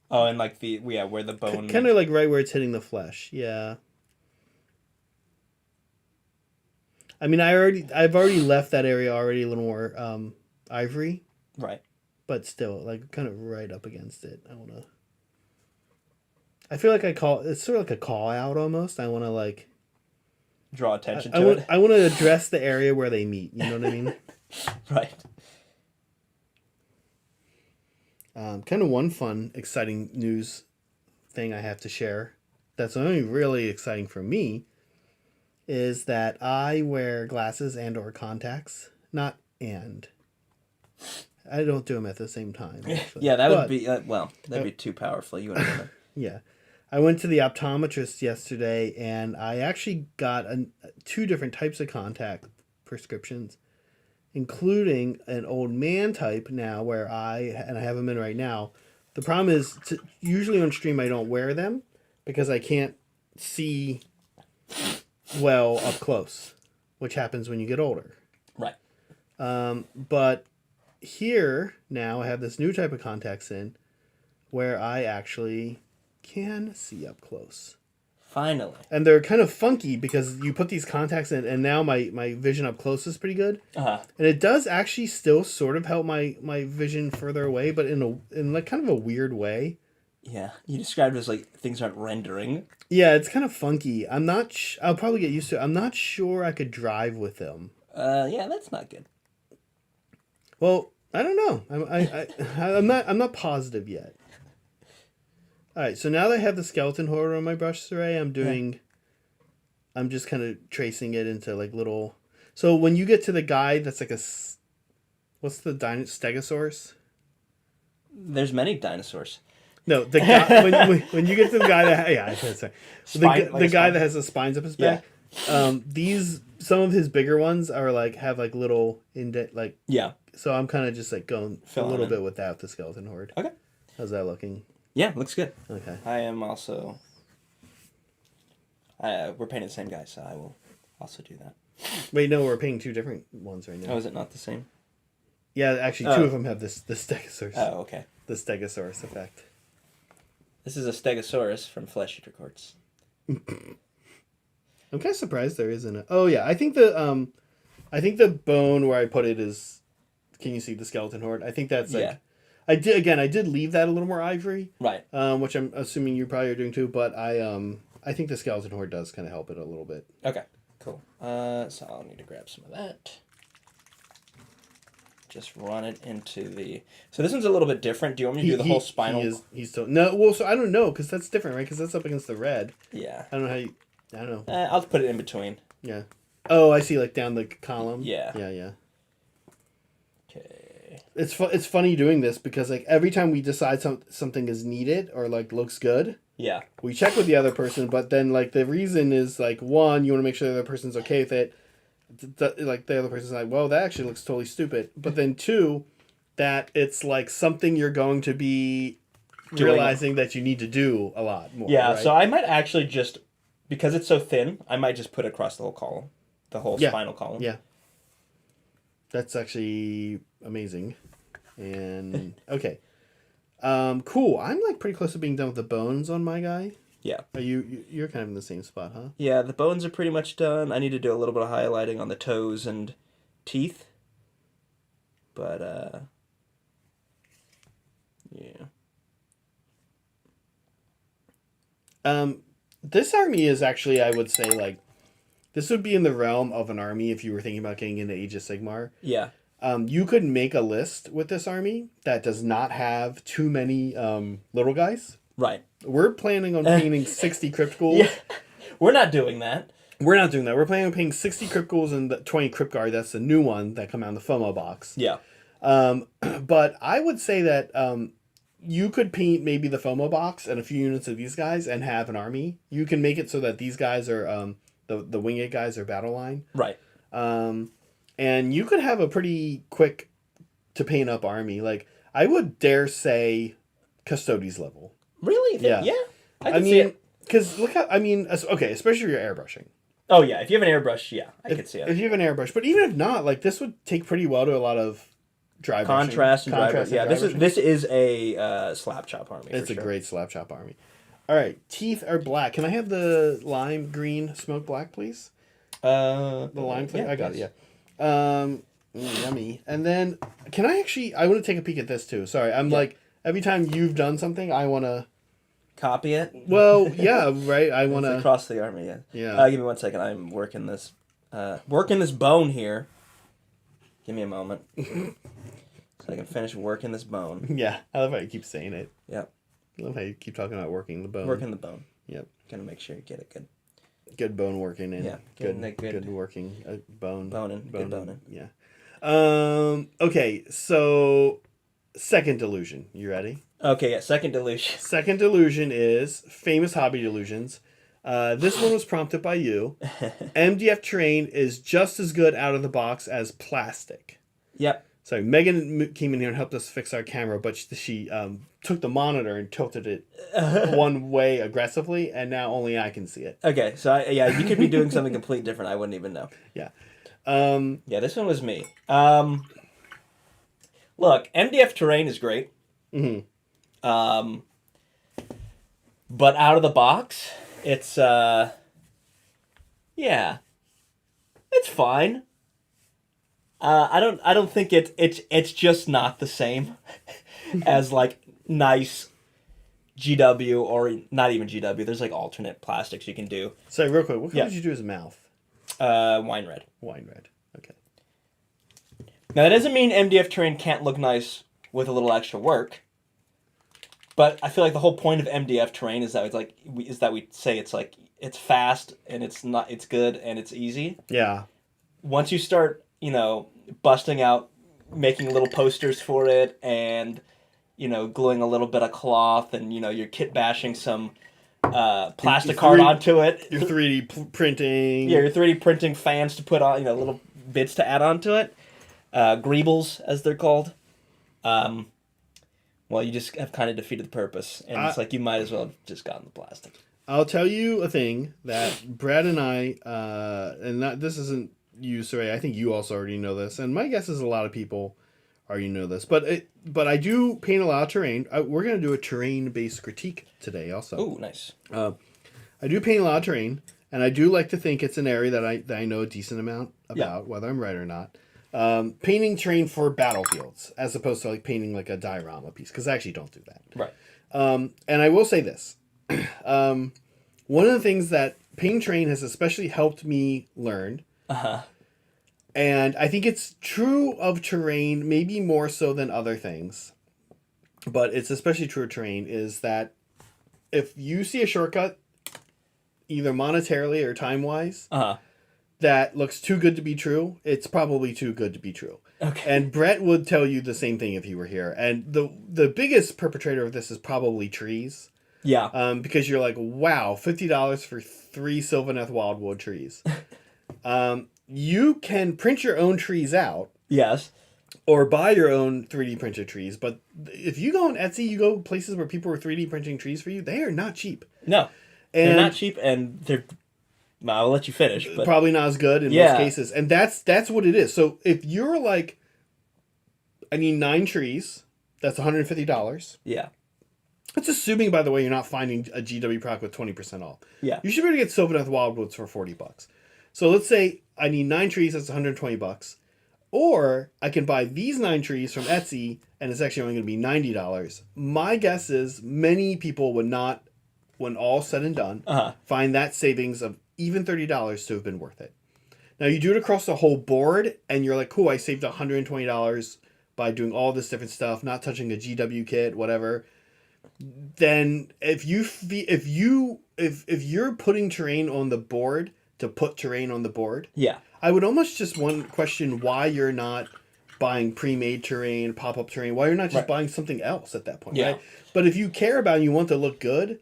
Oh, and like where the bone... Kind of like right where it's hitting the flesh. Yeah. I mean, I've already left that area already a little more ivory. Right. but still, like, kind of right up against it. I feel like it's sort of like a call out almost. I want to, like... Draw attention to it. I want to address the area where they meet. You know what I mean? Right. Kind of one fun, exciting news thing I have to share that's only really exciting for me is that I wear glasses and or contacts. Not and. I don't do them at the same time. Actually. Yeah, that would be, that'd be too powerful. You wouldn't want to. Yeah. I went to the optometrist yesterday and I actually got two different types of contact prescriptions, including an old man type now where I have them in right now. The problem is usually on stream I don't wear them because I can't see well up close, which happens when you get older. Right. But here now I have this new type of contacts in where I actually can see up close. Finally. And they're kind of funky because you put these contacts in and now my vision up close is pretty good. Uh-huh. And it does actually still sort of help my vision further away, but in like kind of a weird way. Yeah, you described it as like things aren't rendering. Yeah, it's kind of funky. I'm not. I'll probably get used to it. I'm not sure I could drive with them. Yeah, that's not good. Well, I don't know. I'm not positive yet. All right, so now that I have the skeleton horror on my brush array, I'm just kind of tracing it into like little. So when you get to the guy that's like what's the Stegosaurus? There's many dinosaurs. No, the guy when you get to the guy that sorry. The guy that has the spines up his back. Yeah. Some of his bigger ones are like have like little indent like. Yeah. So I'm kind of just like going a little bit without the skeleton horde. Okay. How's that looking? Yeah, looks good. Okay. I am also. We're painting the same guy, so I will also do that. Wait, no, we're painting two different ones right now. Oh, is it not the same? Yeah, actually, two of them have the Stegosaurus. Oh, okay. The Stegosaurus effect. This is a Stegosaurus from Flesh Eater Courts. I'm kind of surprised there isn't a... Oh, yeah, I think the bone where I put it is... Can you see the skeleton horde? I think that's like... Yeah. I did leave that a little more ivory. Right. Which I'm assuming you probably are doing too, but I think the skeleton horde does kind of help it a little bit. Okay, cool. So I'll need to grab some of that. Just run it into the... So this one's a little bit different. Do you want me to do the whole spinal? He's still... No, well, so I don't know, because that's different, right? Because that's up against the red. Yeah. I don't know how you... I don't know. I'll put it in between. Yeah. Oh, I see, like down the column. Yeah. Yeah. Okay. It's funny doing this because like every time we decide something is needed or like looks good, yeah, we check with the other person. But then like the reason is like one, you want to make sure the other person's okay with it. Like the other person's like, well, that actually looks totally stupid. But then two, that it's like something you're going to be realizing that you need to do a lot more. Yeah, right? So I might actually just, because it's so thin, I might just put it across the whole column, the whole spinal column. Yeah. That's actually amazing. And okay. Cool. I'm like pretty close to being done with the bones on my guy. Yeah. Are you're kind of in the same spot, huh? Yeah, the bones are pretty much done. I need to do a little bit of highlighting on the toes and teeth. But yeah. This army is actually, I would say, like, this would be in the realm of an army if you were thinking about getting into Age of Sigmar. Yeah. You could make a list with this army that does not have too many little guys. Right. We're planning on painting 60 Crypt Ghouls. Yeah. We're not doing that. We're not doing that. We're planning on painting 60 Crypt Ghouls and 20 Crypt Guard. That's the new one that come out in the FOMO box. Yeah. But I would say that you could paint maybe the FOMO box and a few units of these guys and have an army. You can make it so that these guys are the winged guys are battle line. Right. And you could have a pretty quick to paint up army. Like I would dare say Custodes level. Really? Yeah. Yeah. I mean, because look how, okay, especially if you're airbrushing. Oh, yeah. If you have an airbrush, yeah, I could see it. If you have an airbrush. But even if not, like, this would take pretty well to a lot of dry brushing. Contrast and dry brushing. Yeah, brushing. this is a slap chop army. It's a great slap chop army. All right, teeth are black. Can I have the lime green smoke black, please? The lime flavor? yeah, I got it, yeah. Yummy. And then, can I actually? I want to take a peek at this too. Sorry, I'm like every time you've done something, I want to Copy it. Well, yeah, right. I want It's to. across the army. Yeah. Yeah. Give me 1 second. I'm working this bone here. Give me a moment, so I can finish working this bone. Yeah, I love how you keep saying it. Yep. I love how you keep talking about working the bone. Working the bone. Yep. Gonna make sure you get it good. Good bone working and Yeah, good, getting it good. working bone. Boning. Good boning. Yeah. Okay, so second delusion. You ready? Okay, yeah. Second delusion. Second delusion is famous hobby delusions. This one was prompted by you. MDF terrain is just as good out of the box as plastic. Yep. Sorry, Megan came in here and helped us fix our camera, but she took the monitor and tilted it one way aggressively, and now only I can see it. Okay, so you could be doing something completely different. I wouldn't even know. Yeah. Yeah, this one was me. Look, MDF terrain is great. Mm-hmm. But out of the box, it's yeah, it's fine. I don't think it's just not the same as like nice GW or not even GW. There's like alternate plastics you can do. So real quick, what color did you do his mouth? Wine red. Wine red. Okay. Now that doesn't mean MDF terrain can't look nice with a little extra work. But I feel like the whole point of MDF terrain is that we say it's like it's fast and it's good and it's easy. Yeah. Once you start, busting out, making little posters for it and, gluing a little bit of cloth and, you're kit bashing some plastic card onto it. Your 3D printing. Yeah, your 3D printing fans to put on, little bits to add onto it. Greebles, as they're called. Well, you just have kind of defeated the purpose. And it's like you might as well have just gotten the plastic. I'll tell you a thing that Brad and I, this isn't you, Saray. I think you also already know this. And my guess is a lot of people already know this. But I do paint a lot of terrain. We're going to do a terrain-based critique today also. Oh, nice. I do paint a lot of terrain. And I do like to think it's an area that I know a decent amount about, whether I'm right or not. Painting terrain for battlefields as opposed to like painting like a diorama piece, because I actually don't do that. Right. And I will say this. One of the things that painting terrain has especially helped me learn, and I think it's true of terrain maybe more so than other things, but it's especially true of terrain, is that if you see a shortcut, either monetarily or time-wise, that looks too good to be true, it's probably too good to be true. Okay. And Brett would tell you the same thing if he were here. And the biggest perpetrator of this is probably trees. Yeah. Because you're like, wow, $50 for 3 Sylvaneth Wildwood trees. You can print your own trees out. Yes. Or buy your own 3D printed trees. But if you go on Etsy, you go places where people are 3D printing trees for you, they are not cheap. No. And they're not cheap, and they're... I'll let you finish. But... Probably not as good in most cases. And that's what it is. So if you're like, I need 9 trees, that's $150. Yeah. That's assuming, by the way, you're not finding a GW product with 20% off. Yeah. You should be able to get Sylvaneth Wildwoods for $40. So let's say I need 9 trees, that's $120. Or I can buy these 9 trees from Etsy, and it's actually only going to be $90. My guess is many people would not, when all said and done, find that savings of even $30 to have been worth it. Now you do it across the whole board, and you're like, cool, I saved $120 by doing all this different stuff, not touching a GW kit, whatever. Then if you're putting terrain on the board to put terrain on the board, I would almost just question why you're not buying pre-made terrain, pop-up terrain, why you're not just buying something else at that point, right? But if you care about it and you want to look good,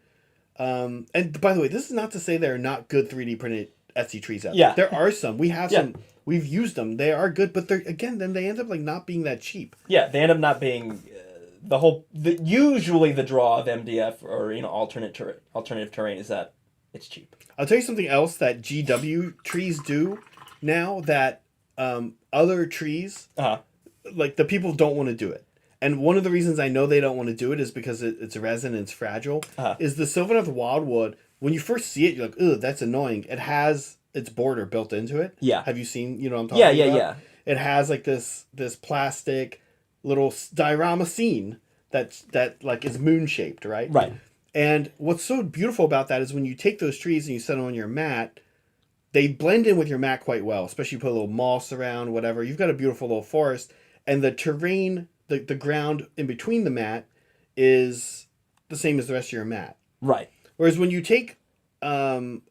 and by the way, this is not to say there are not good 3D printed Etsy trees out there. There are some. We have some. We've used them. They are good, but then they end up like not being that cheap. Yeah, they end up not being usually the draw of MDF or alternative terrain is that it's cheap. I'll tell you something else that GW trees do now that other trees like the people don't want to do it. And one of the reasons I know they don't want to do it is because it's resin and it's fragile. Is the Sylvaneth Wildwood, when you first see it, you're like, ugh, that's annoying. It has its border built into it. Yeah. Have you seen, what I'm talking about? Yeah. it has like this plastic little diorama scene that like is moon shaped, right? Right. And what's so beautiful about that is when you take those trees and you set them on your mat, they blend in with your mat quite well, especially you put a little moss around, whatever. You've got a beautiful little forest, and the terrain, the ground in between the mat is the same as the rest of your mat. Right. Whereas when you take when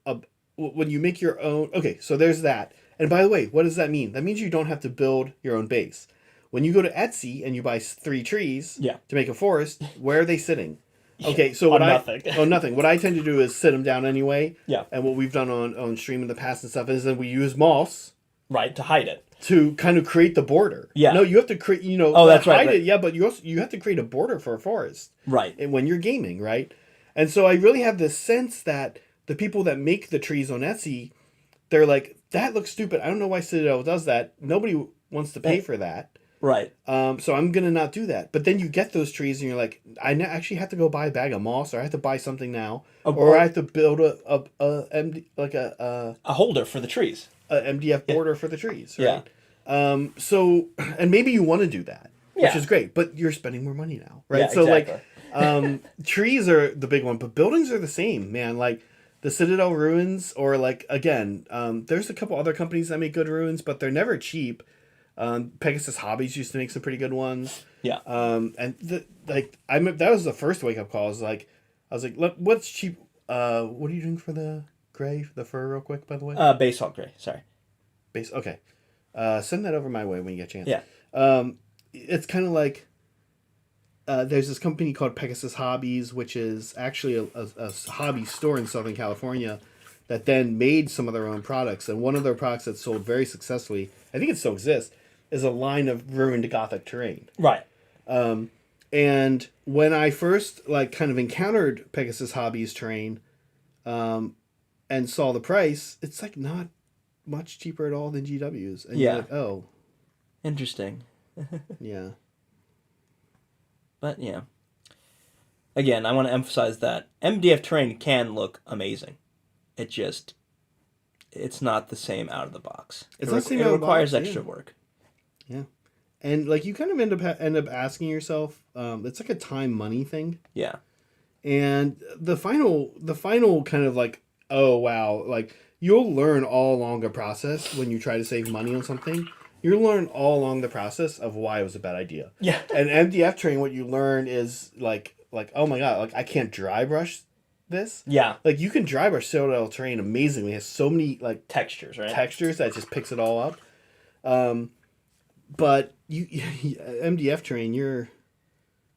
you make your own, okay, so there's that. And by the way, what does that mean? That means you don't have to build your own base. When you go to Etsy and you buy 3 trees Yeah. to make a forest, where are they sitting? Okay, so what nothing. nothing. What I tend to do is sit them down anyway. Yeah. And what we've done on stream in the past and stuff is that we use moss Right, to hide it. to kind of create the border. Yeah. No, you have to create. Oh, that's right, hide right. it. Yeah, but you have to create a border for a forest. Right. And when you're gaming, right? And so I really have this sense that the people that make the trees on Etsy, they're like, that looks stupid. I don't know why Citadel does that. Nobody wants to pay for that. Right. So I'm gonna not do that. But then you get those trees, and you're like, actually have to go buy a bag of moss, or I have to buy something now, or I have to build a holder for the trees. a MDF border for the trees. Right? Yeah. So and maybe you want to do that, which Yeah. is great. But you're spending more money now, right? Yeah, So exactly. trees are the big one, but buildings are the same, man. Like the Citadel ruins, or like again, there's a couple other companies that make good ruins, but they're never cheap. Pegasus Hobbies used to make some pretty good ones. Yeah. And that was the first wake up call. I was like, look, what's cheap? What are you doing for the gray, the fur, real quick? By the way, Base Hog Gray. Sorry. base. Okay, send that over my way when you get a chance. Yeah. It's kind of like. There's this company called Pegasus Hobbies, which is actually a hobby store in Southern California that then made some of their own products. And one of their products that sold very successfully, I think it still exists, is a line of ruined Gothic terrain. Right. And when I first kind of encountered Pegasus Hobbies terrain and saw the price, it's like not much cheaper at all than GW's. And Yeah. you're like, oh, Interesting. yeah. But yeah. Again, I want to emphasize that MDF terrain can look amazing. It's not the same out of the box. It's It not the same out of the requires box, extra yeah. work. Yeah. And you kind of end up asking yourself, it's like a time money thing. Yeah. And the final kind of oh wow, you'll learn all along a process when you try to save money on something. You learn all along the process of why it was a bad idea. Yeah. And MDF terrain, what you learn is like oh my god, I can't dry brush this. Yeah. You can dry brush Citadel terrain amazingly. It has so many Textures, right? textures that just picks it all up. But you MDF terrain, you're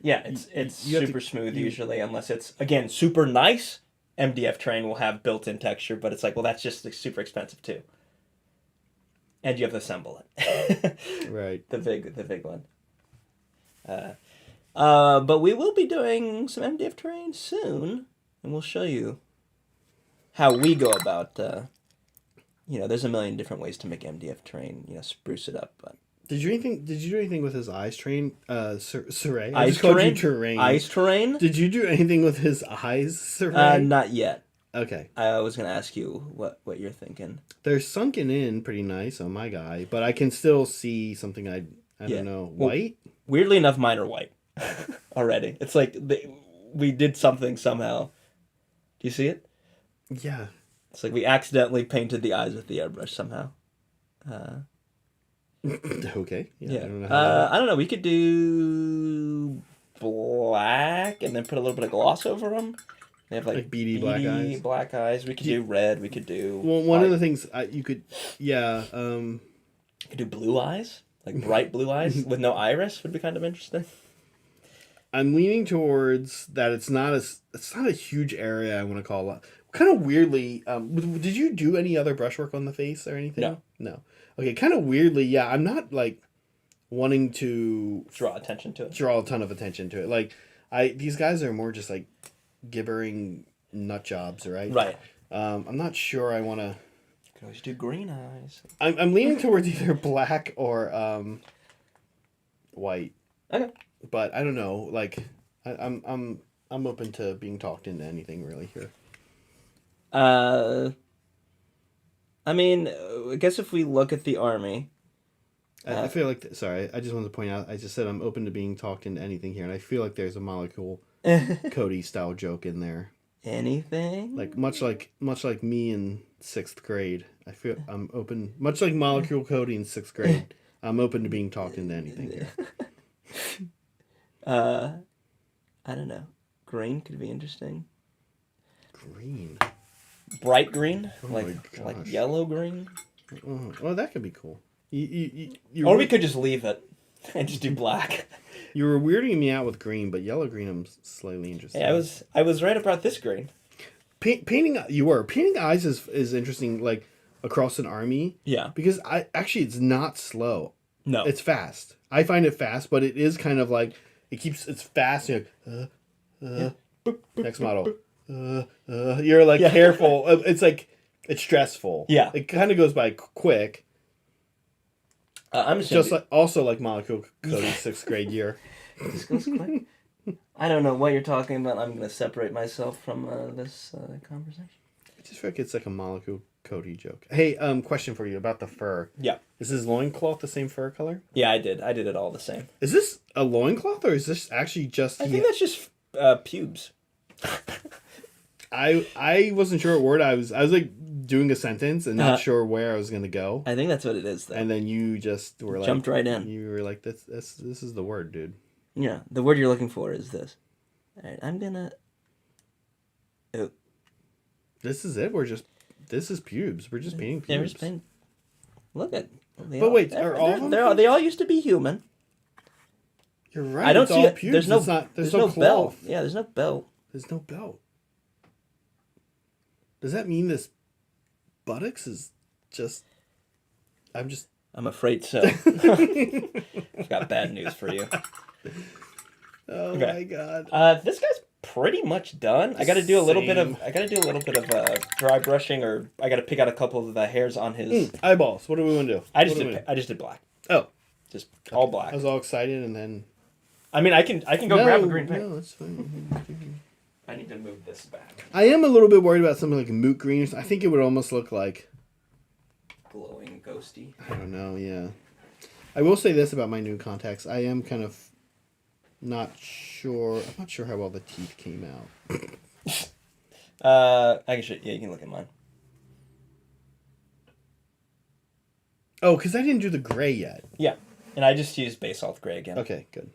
Yeah, it's you have super to- smooth you- usually, unless it's, again, super nice. MDF terrain will have built-in texture, but it's well, that's just super expensive too. And you have to assemble it. right. The big one. But we will be doing some MDF terrain soon, and we'll show you how we go about. There's a million different ways to make MDF terrain. Spruce it up. But Did you do anything with his eyes terrain? Cire. I ice just called you terrain. terrain. Ice terrain. Did you do anything with his eyes, Cire? Not yet. Okay. I was gonna ask you what you're thinking. They're sunken in pretty nice on my guy, but I can still see something I Yeah. don't know. Well, White? Weirdly enough, mine are white already. It's like we did something somehow. Do you see it? Yeah. It's like we accidentally painted the eyes with the airbrush somehow. Okay. Yeah. I don't know how I don't know. We could do black and then put a little bit of gloss over them. They have Like beady black eyes? We could do red. We could do. Well, one of the things you could, yeah. You could do blue eyes, like bright blue eyes with no iris would be kind of interesting. I'm leaning towards that. It's not a huge area. I want to call it. Kind of weirdly. Did you do any other brushwork on the face or anything? No. No. Okay. Kind of weirdly. Yeah. I'm not wanting to Draw attention to it. draw a ton of attention to it. These guys are more just gibbering nut jobs, right? Right. I'm not sure I want to. You could always do green eyes. I'm leaning towards either black or white. Okay. But I don't know. I'm open to being talked into anything really here. I mean, I guess if we look at the army, I feel like sorry. I just wanted to point out. I just said I'm open to being talked into anything here, and I feel like there's a molecule Cody style joke in there. Anything? Like much like me in 6th grade. I feel I'm open. Much like molecule Cody in 6th grade. I'm open to being talked into anything here. I don't know. Green could be interesting. Green. Bright green, Oh my like gosh. yellow green. Oh, that could be cool. You Or we could just leave it and just do black. You were weirding me out with green, but yellow green I'm slightly interested. Hey, I was right about this green. Painting eyes is interesting, like across an army. Yeah. Because it's not slow. No. It's fast. I find it fast, but it is kind of like it's fast. You're like, next model. You're like careful. It's like it's stressful. Yeah. It kind of goes by quick. I'm Just like also like molecule Cody's 6th grade year. This goes quick. I don't know what you're talking about. I'm going to separate myself from this conversation. I just feel like it's like a molecule Cody joke. Hey, question for you about the fur. Yeah. Is his loincloth the same fur color? Yeah, I did it all the same. Is this a loincloth or is this actually just... I think that's just pubes. I wasn't sure what word I was like doing a sentence and not sure where I was going to go. I think that's what it is, though. And then you just were like... Jumped right in. You were like, this is the word, dude. Yeah, the word you're looking for is this. All right, I'm going to... Oh. This is it? This is pubes. We're just painting pubes. Yeah, we're just painting... Look at... Wait, are all of them they all used to be human. You're right. I don't it's see all it. pubes. There's no cloth. belt. Yeah, there's no belt. There's no belt. Does that mean this buttocks is just... I'm afraid so. I've got bad news for you. Oh my god. This guy's pretty much done. I got to do a little bit of dry brushing, or I got to pick out a couple of the hairs on his Eyeballs. What do we want to do? I just did black. Oh, Just all black. I was all excited and then... I mean, I can go grab a green paint. No, it's fine. I need to move this back. I am a little bit worried about something like a moot green. Or something. I think it would almost look like... Glowing ghosty. I don't know, yeah. I will say this about my new contacts. I am kind of not sure... I'm not sure how well the teeth came out. I can show you can look at mine. Oh, because I didn't do the gray yet. Yeah, and I just used basalt gray again. Okay, good.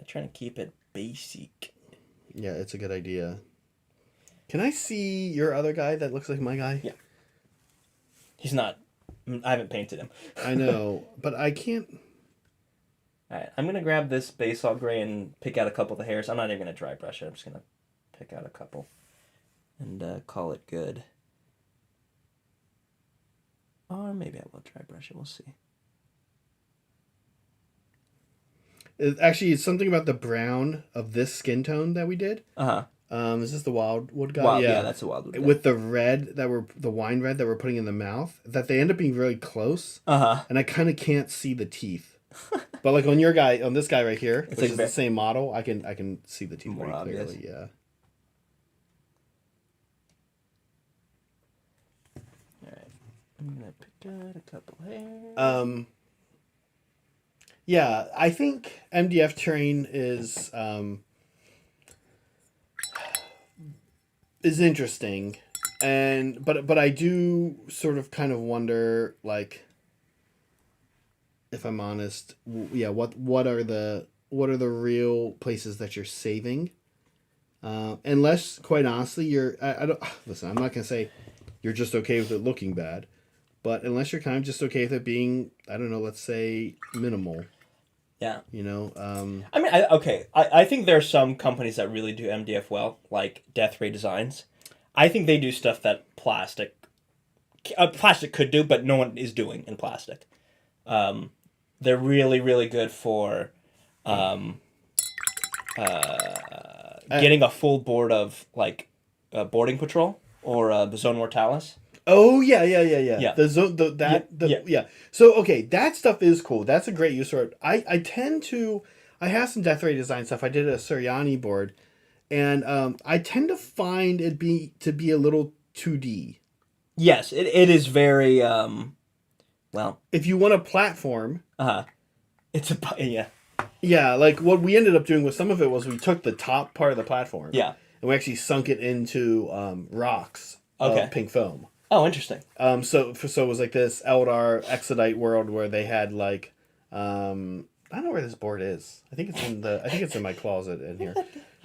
Trying to keep it basic. Yeah, it's a good idea. Can I see your other guy that looks like my guy? Yeah. He's not. I haven't painted him. I know, but I can't... Alright, I'm going to grab this basalt gray and pick out a couple of the hairs. I'm not even going to dry brush it. I'm just going to pick out a couple and call it good. Or maybe I will dry brush it. We'll see. Actually, it's something about the brown of this skin tone that we did. Uh-huh. Is this the wildwood guy? Yeah, that's a wildwood guy. With the red the wine red that we're putting in the mouth, that they end up being really close. Uh-huh. And I kind of can't see the teeth. But like on this guy right here, which like is the same model, I can see the teeth more pretty obvious. clearly. Yeah. Alright. I'm gonna pick out a couple hairs. Yeah, I think MDF terrain is interesting, and but I do sort of kind of wonder, like, if I'm honest, what are the real places that you're saving? Unless, quite honestly, I don't listen. I'm not gonna say you're just okay with it looking bad, but unless you're kind of just okay with it being, I don't know, let's say minimal. Yeah. You know. I mean, I think there are some companies that really do MDF well, like Death Ray Designs. I think they do stuff that plastic could do, but no one is doing in plastic. They're really, really good for getting a full board of like boarding patrol or the Zone Mortalis. Oh yeah. Yeah. Yeah. So okay, that stuff is cool. That's a great use for it. I have some Death Ray Design stuff. I did a Suryani board, and I tend to find it to be a little 2D. Yes, it is very Well, if you want a platform, it's a yeah, yeah, like what we ended up doing with some of it was we took the top part of the platform, yeah. and we actually sunk it into rocks Okay. of pink foam. Oh, interesting. So it was like this Eldar Exodite world where they had like, I don't know where this board is. I think it's in my closet in here,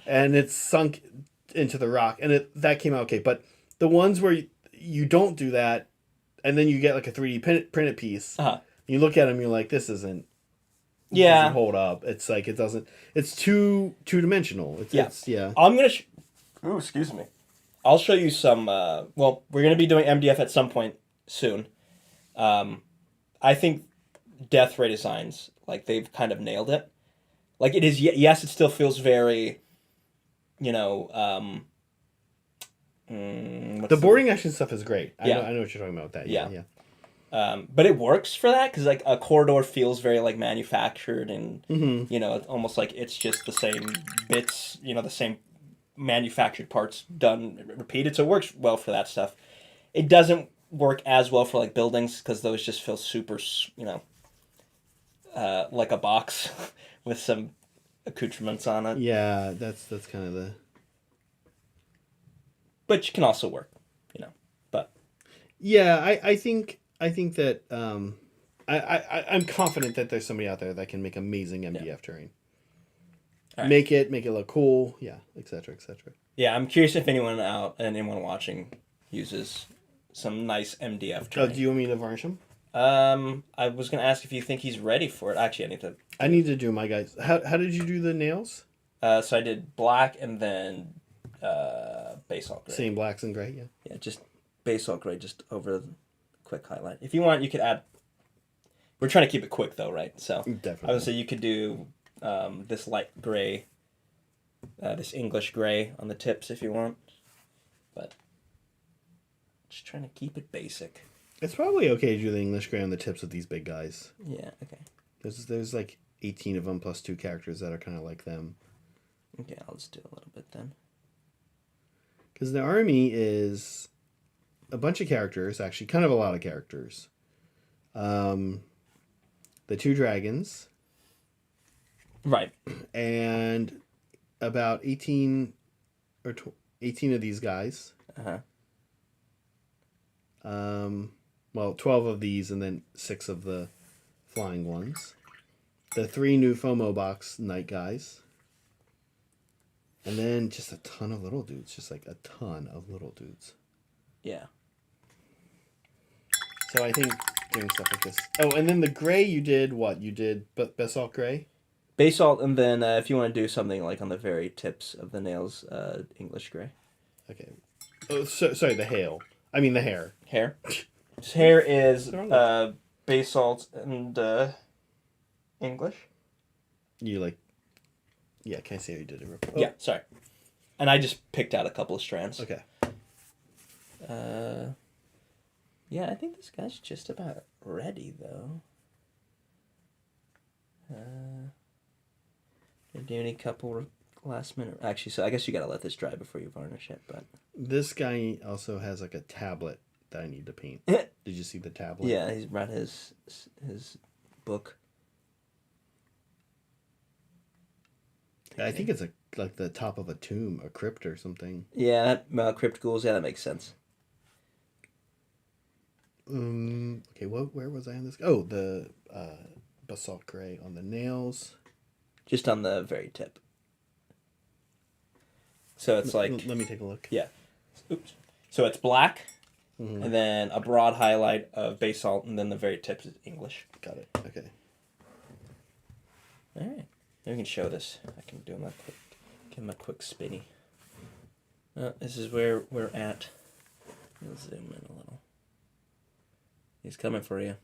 and it's sunk into the rock, and that came out okay. But the ones where you don't do that, and then you get like a 3D printed piece, you look at them, you're like, this doesn't Yeah. hold up. It's like it doesn't. It's two dimensional. It's yeah. I'm gonna. Ooh, excuse me. I'll show you some. Well, we're gonna be doing MDF at some point soon. I think Death Ray Designs, like they've kind of nailed it. Like it is. Yes, it still feels very. You know. The boarding action stuff is great. I know what you're talking about with that. Yeah. But it works for that because like a corridor feels very like manufactured and you know, it's almost like it's just the same bits, you know, the same manufactured parts done repeated. So it works well for that stuff. It doesn't work as well for like buildings because those just feel super, you know, like a box with some accoutrements on it. Yeah, that's kind of the. But you can also work, you know. But Yeah, I think that I'm confident that there's somebody out there that can make amazing MDF terrain. Right. Make it look cool, yeah, etc. etc. Yeah, I'm curious if anyone watching uses some nice MDF terrain. Do you want me to varnish him? I was gonna ask if you think he's ready for it. Actually, I need to do my guys. How did you do the nails? So I did black and then basalt gray. Same blacks and gray, yeah. Yeah, just basalt gray, just over the quick highlight. If you want, you could add. We're trying to keep it quick though, right? So definitely. I would say you could do this light gray, this English gray on the tips if you want, but just trying to keep it basic. It's probably okay to do the English gray on the tips of these big guys. Yeah. Okay. There's like 18 of them plus 2 characters that are kind of like them. Okay, I'll just do a little bit then. Because the army is a bunch of characters, actually, kind of a lot of characters. The 2 dragons. Right. And about 18 or 18 of these guys. Well, 12 of these and then 6 of the flying ones. The 3 new FOMO box night guys. And then just a ton of little dudes. Just like a ton of little dudes. Yeah. So I think doing stuff like this. Oh, and then the gray you did what? You did basalt gray? Basalt, and then if you want to do something like on the very tips of the nails, English gray. Okay. Oh, sorry, the hail. I mean the hair. Hair? His hair is basalt and English. You like... Yeah, can I see how you did it real quick? Yeah, sorry. And I just picked out a couple of strands. Okay. Yeah, I think this guy's just about ready, though. Do any couple last minute... Actually, so I guess you gotta let this dry before you varnish it, but... This guy also has like a tablet that I need to paint. Did you see the tablet? Yeah, he's brought his book. I think it's like the top of a tomb, a crypt or something. Yeah, crypt ghouls. Yeah, that makes sense. Okay, where was I on this? Oh, the basalt gray on the nails. Just on the very tip. So it's like... Let me take a look. Yeah. Oops. So it's black, and then a broad highlight of basalt, and then the very tip is English. Got it. Okay. All right. We can show this. I can do give him a quick spinny. This is where we're at. Let's zoom in a little. He's coming for you.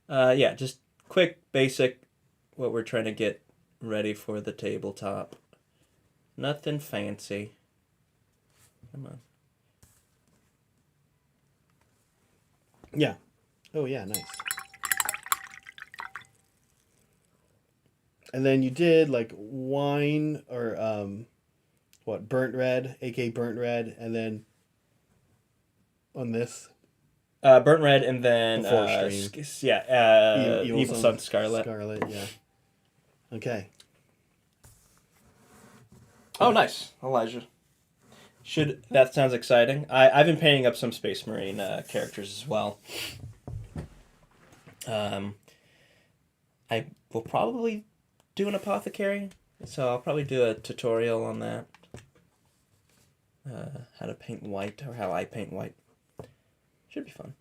Yeah, just quick, basic, what we're trying to get ready for the tabletop. Nothing fancy. Come on. Yeah. Oh, yeah, nice. And then you did like wine or burnt red, aka burnt red, and then on this. Burnt red, and then Before stream. Evil Sun Scarlet. Scarlet, yeah. Okay. Oh, nice, Elijah. That sounds exciting. I've been painting up some Space Marine characters as well. I will probably do an apothecary, so I'll probably do a tutorial on that. How to paint white, or how I paint white. Should be fun.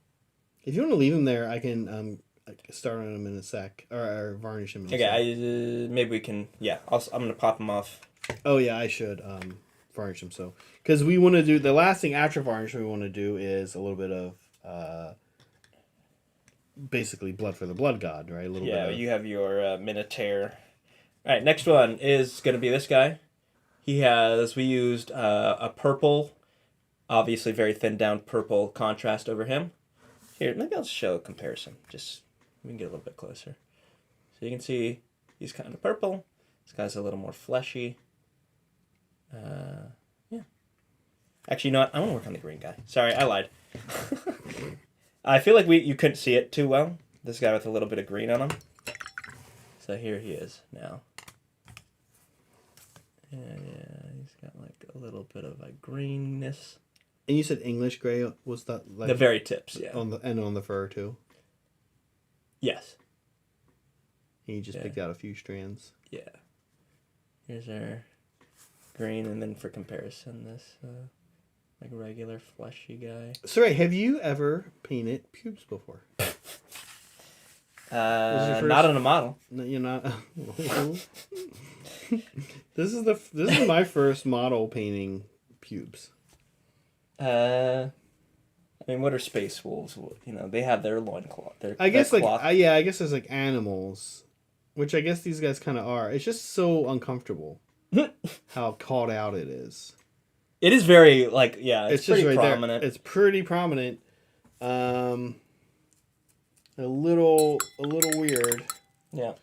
If you want to leave them there, I can start on them in a sec, or varnish them in a sec. Okay, maybe we can. Yeah, I'm gonna pop them off. Oh yeah, I should varnish them. So because we want to do the last thing after varnish, we want to do is a little bit of basically blood for the blood god, right? A little bit. Yeah, of... you have your Minotaur. All right, next one is gonna be this guy. We used a purple, obviously very thin down purple contrast over him. Here, maybe I'll show a comparison. Just we can get a little bit closer. So you can see he's kind of purple. This guy's a little more fleshy. Yeah. Actually, you know what? I want to work on the green guy. Sorry, I lied. I feel like you couldn't see it too well. This guy with a little bit of green on him. So here he is now. Yeah, he's got like a little bit of a greenness. And you said English gray was that like The very tips, yeah. on the fur too. Yes. And you just picked out a few strands. Yeah. Here's our green, and then for comparison, this like regular fleshy guy. Sorry, have you ever painted pubes before? Not on a model. No, you're not. This is my first model painting pubes. I mean, what are space wolves? You know, they have their loincloth. I guess their cloth. I guess there's like animals, which I guess these guys kind of are. It's just so uncomfortable how called out it is. It is very it's just pretty right prominent. there. It's pretty prominent. A little weird. Yeah.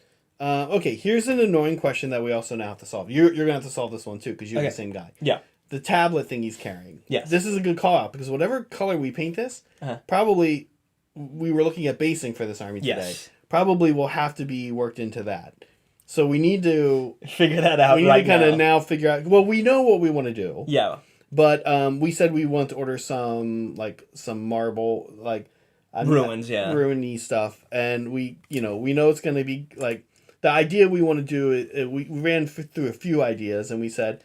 Okay, here's an annoying question that we also now have to solve. You're gonna have to solve this one too because you're the same guy. Yeah. The tablet thing he's carrying. Yes. This is a good call out because whatever color we paint this, probably we were looking at basing for this army today. Probably will have to be worked into that. So we need to figure that out. We need to kind of now figure out. Well, we know what we want to do. Yeah. But we said we want to order some marble ruins, ruiny stuff, and we know it's going to be like the idea we want to do. We ran through a few ideas, and we said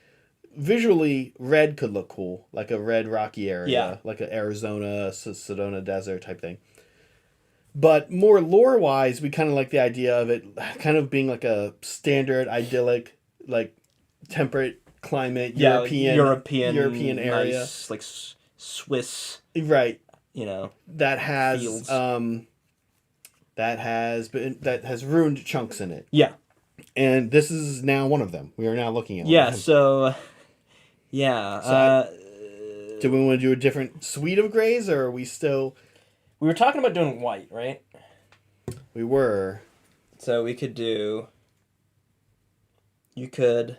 visually red could look cool, like a red rocky area, like an Arizona, Sedona desert type thing. But more lore wise, we kind of like the idea of it kind of being like a standard idyllic, like temperate climate, European area, nice, like Swiss, right? You know, that has fields. that has ruined chunks in it. Yeah, and this is now one of them. We are now looking at. Yeah. So, yeah. So do we want to do a different suite of grays, or are we still? We were talking about doing white, right? We were. So we could do. You could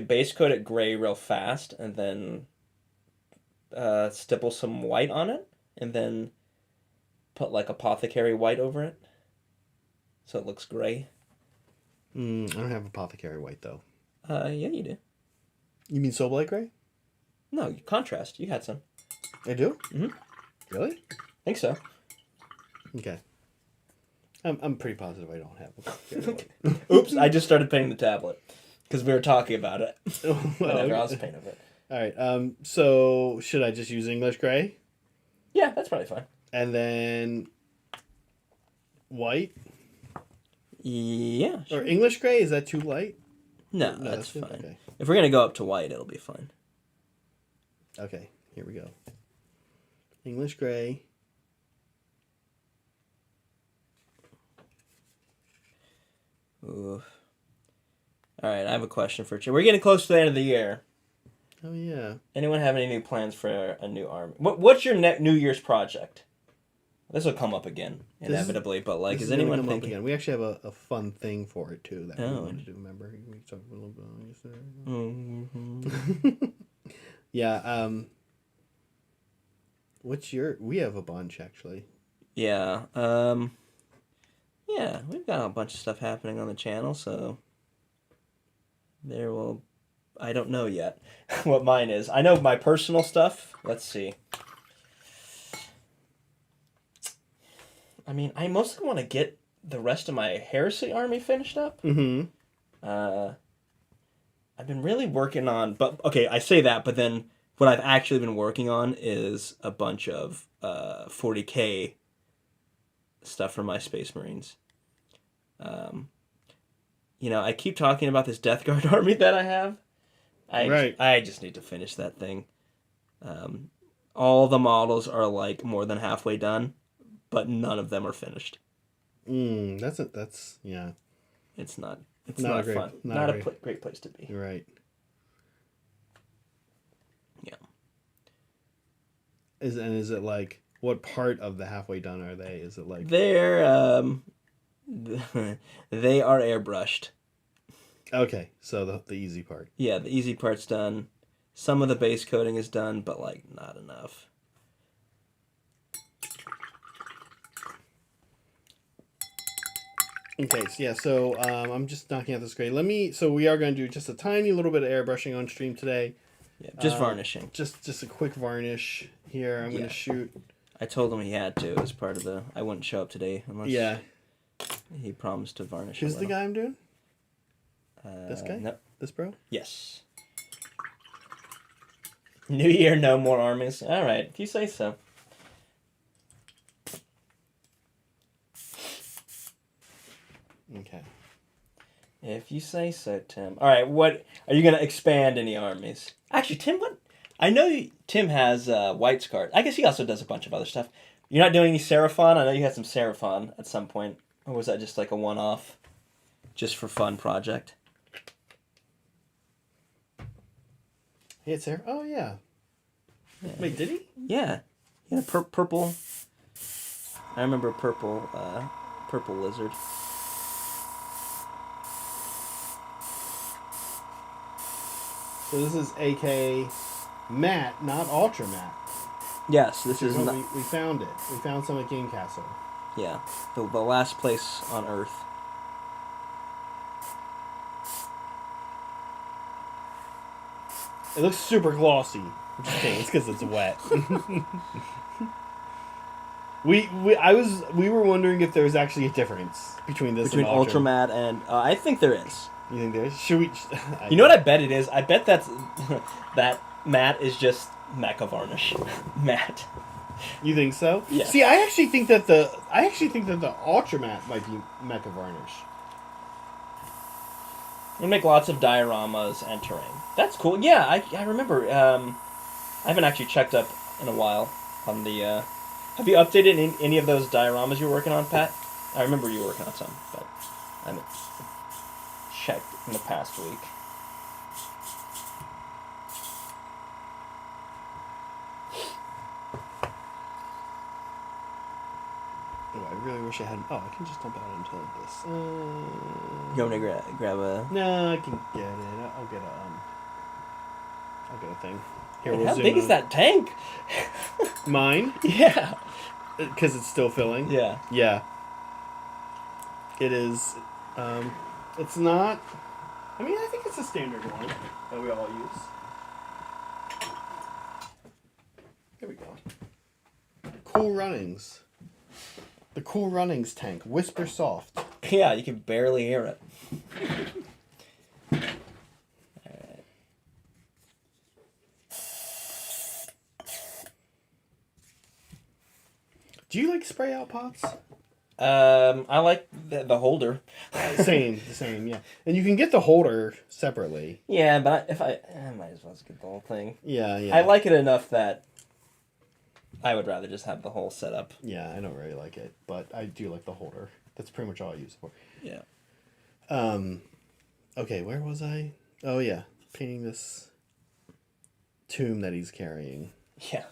base coat it gray real fast, and then stipple some white on it, and then put like apothecary white over it, so it looks gray. I don't have apothecary white though. Yeah, you do. You mean Soul Blight gray? No, contrast. You had some. I do. Mm-hmm. Really? I think so. Okay. I'm pretty positive I don't have apothecary white. Oops! I just started painting the tablet because we were talking about it. Whatever. I was painting it. All right. So should I just use English gray? Yeah, that's probably fine. And then white? Yeah. Sure. Or English gray? Is that too light? No, that's fine. Okay. If we're going to go up to white, it'll be fine. Okay, here we go. English gray. Oof. All right, I have a question for you. We're getting close to the end of the year. Oh, yeah. Anyone have any new plans for a new army? What's your New Year's project? This will come up again, inevitably, but like, is anyone thinking? Again. We actually have a fun thing for it, too, that we wanted to do, remember? We talked a little bit on yesterday. Mm-hmm. Yeah, What's your? We have a bunch actually. Yeah. Yeah, we've got a bunch of stuff happening on the channel, so there will. I don't know yet what mine is. I know my personal stuff. Let's see. I mean, I mostly want to get the rest of my Heresy army finished up. Mm-hmm. I've been really working on, but okay, I say that, but then what I've actually been working on is a bunch of 40K stuff for my Space Marines. I keep talking about this Death Guard army that I have. I just need to finish that thing. All the models are like more than halfway done, but none of them are finished. That's yeah. It's not Not great, fun. not Not a great. great place to be. You're right. Yeah. Is it like what part of the halfway done are they? Is it like They're they are airbrushed. okay? So the easy part. Yeah, the easy part's done. Some of the base coating is done, but like not enough. Okay, so yeah, so I'm just knocking out this gray. So we are going to do just a tiny little bit of airbrushing on stream today. Yeah, just varnishing. Just a quick varnish here. I'm going to shoot. I told him he had to as part of the. I wouldn't show up today unless he promised to varnish. Who's the guy I'm doing? This guy? No. This bro? Yes. New year, no more armies. All right, if you say so. Okay. If you say so, Tim. All right, what are you gonna expand any armies? Actually, Tim, what? I know Tim has White's card. I guess he also does a bunch of other stuff. You're not doing any Seraphon? I know you had some Seraphon at some point. Or was that just like a one-off, just for fun project? Hey, it's there. Oh yeah. Wait, did he? Yeah. Yeah, purple. I remember purple lizard. So this is AK matte, not ultra matte. Yes, this is not. We found it. We found some at Game Castle. Yeah, the last place on Earth. It looks super glossy. I'm just kidding. It's because it's wet. we were wondering if there was actually a difference between this Between and ultra. Ultramat and I think there is. You think there is? Should we? You know what I bet it is? I bet that's that matte is just Mecha Varnish. Matte. You think so? Yeah. See, I actually think that the ultra matte might be Mecha Varnish. We make lots of dioramas and terrain. That's cool. Yeah, I remember. I haven't actually checked up in a while on the. Have you updated any of those dioramas you were working on, Pat? I remember you were working on some, but I haven't checked in the past week. Oh, I really wish I had. Oh, I can just dump it out into this. You want me to grab a? No, I can get it. I'll get a thing. Here, Wait, we'll how zoom big in. is that tank? Mine? Yeah. Because it's still filling. Yeah. Yeah. It is. It's not. I mean, I think it's a standard one that we all use. There we go. Cool Runnings. The Cool Runnings tank. Whisper Soft. Yeah, you can barely hear it. Do you like spray out pots? I like the holder. Same, yeah. And you can get the holder separately. Yeah, but I might as well just get the whole thing. Yeah. I like it enough that I would rather just have the whole setup. Yeah, I don't really like it, but I do like the holder. That's pretty much all I use it for. Yeah. Okay, where was I? Oh yeah, painting this tomb that he's carrying. Yeah.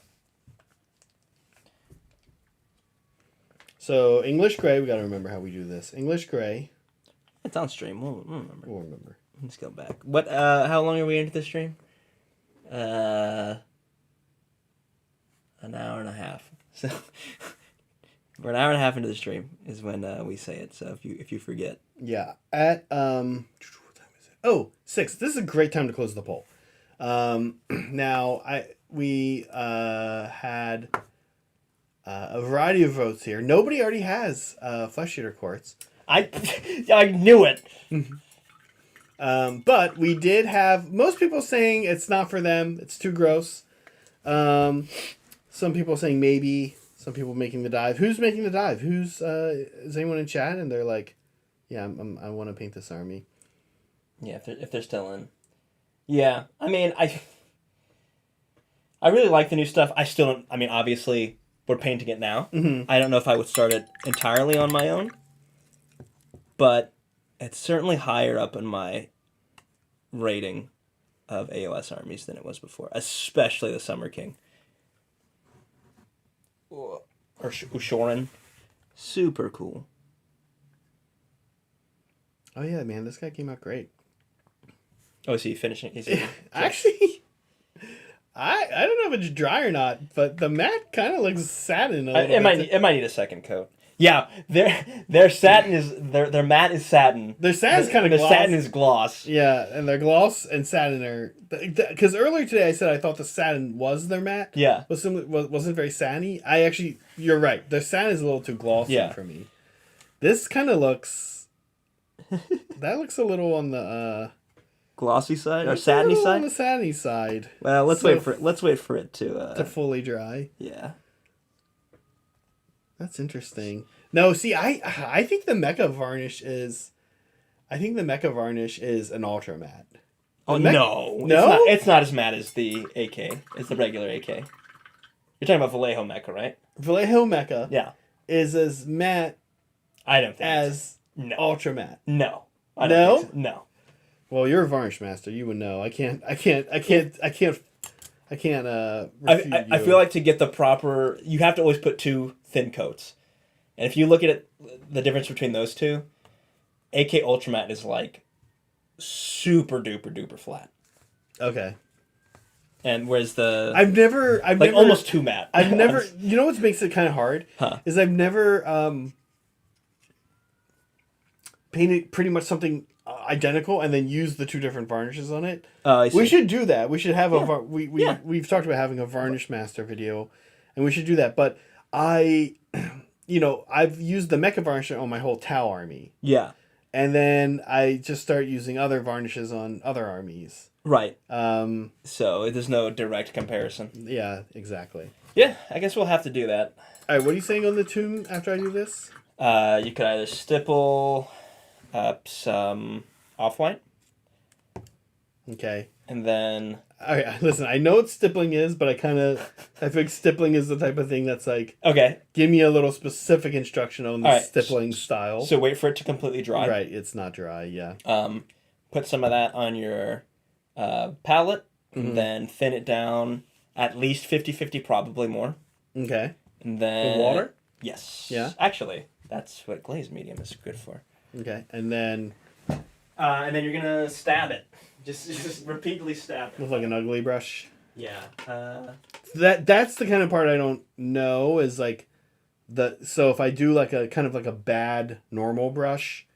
So English gray, we got to remember how we do this. English gray. It's on stream. We'll remember. We'll remember. Let's go back. What? How long are we into the stream? an hour and a half. So we're an hour and a half into the stream is when we say it. So if you forget. Yeah. At what time is it? Oh, 6. This is a great time to close the poll. Now we had a variety of votes here. Nobody already has Flesh Eater Quartz. I knew it. But we did have most people saying it's not for them. It's too gross. Some people saying maybe. Some people making the dive. Who's making the dive? Is anyone in chat? And they're like, yeah, I want to paint this army. Yeah, if they're still in. Yeah, I mean, I really like the new stuff. I still don't. I mean, obviously, we're painting it now. Mm-hmm. I don't know if I would start it entirely on my own, but it's certainly higher up in my rating of AOS armies than it was before, especially the Summer King. Or Ushoran. Super cool. Oh yeah, man, this guy came out great. Oh, is he finishing? Actually, I don't know if it's dry or not, but the mat kind of looks satin a little bit. It might need a second coat. Yeah, their satin is their mat is satin. Their satin is kind of the gloss. satin is gloss. Yeah, and their gloss and satin are because earlier today I said I thought the satin was their mat. Yeah, wasn't very satiny. You're right. Their satin is a little too glossy for me. This kind of looks. That looks a little on the glossy side or satiny side. On the satiny side. Well, let's wait for it to fully dry. Yeah. That's interesting. No, see, I think the Mecha Varnish is an ultra matte. Oh no! It's not as matte as the AK. It's the regular AK. You're talking about Vallejo Mecha, right? Vallejo Mecha. Yeah. Is as matte. I don't think as ultra matte. No. I don't think so. No. Well, you're a varnish master. You would know. I can't. I feel like to get the proper, you have to always put two thin coats, and if you look at it, the difference between those two, AK Ultramat is like super duper flat. Okay. And whereas I've never almost too matte. I've never. You know what makes it kind of hard? Is I've never painted pretty much something identical and then use the two different varnishes on it. We should do that. We should have we've talked about having a varnish master video, and we should do that. But I've used the Mecha varnish on my whole Tau army. Yeah. And then I just start using other varnishes on other armies. Right. So there's no direct comparison. Yeah, exactly. Yeah, I guess we'll have to do that. All right, what are you saying on the tomb after I do this? You could either stipple up some off-white. Okay. And then... All right, listen, I know what stippling is, but I think stippling is the type of thing that's like... Okay. Give me a little specific instruction on the stippling style. So wait for it to completely dry. Right, it's not dry, yeah. Put some of that on your palette, and then thin it down at least 50-50, probably more. Okay. And then... With water? Yes. Yeah? Actually, that's what glazed medium is good for. Okay, and then... and then you're going to stab it. Just repeatedly stab it. With like an ugly brush? Yeah. That's the kind of part I don't know is like... So if I do like a kind of like a bad normal brush...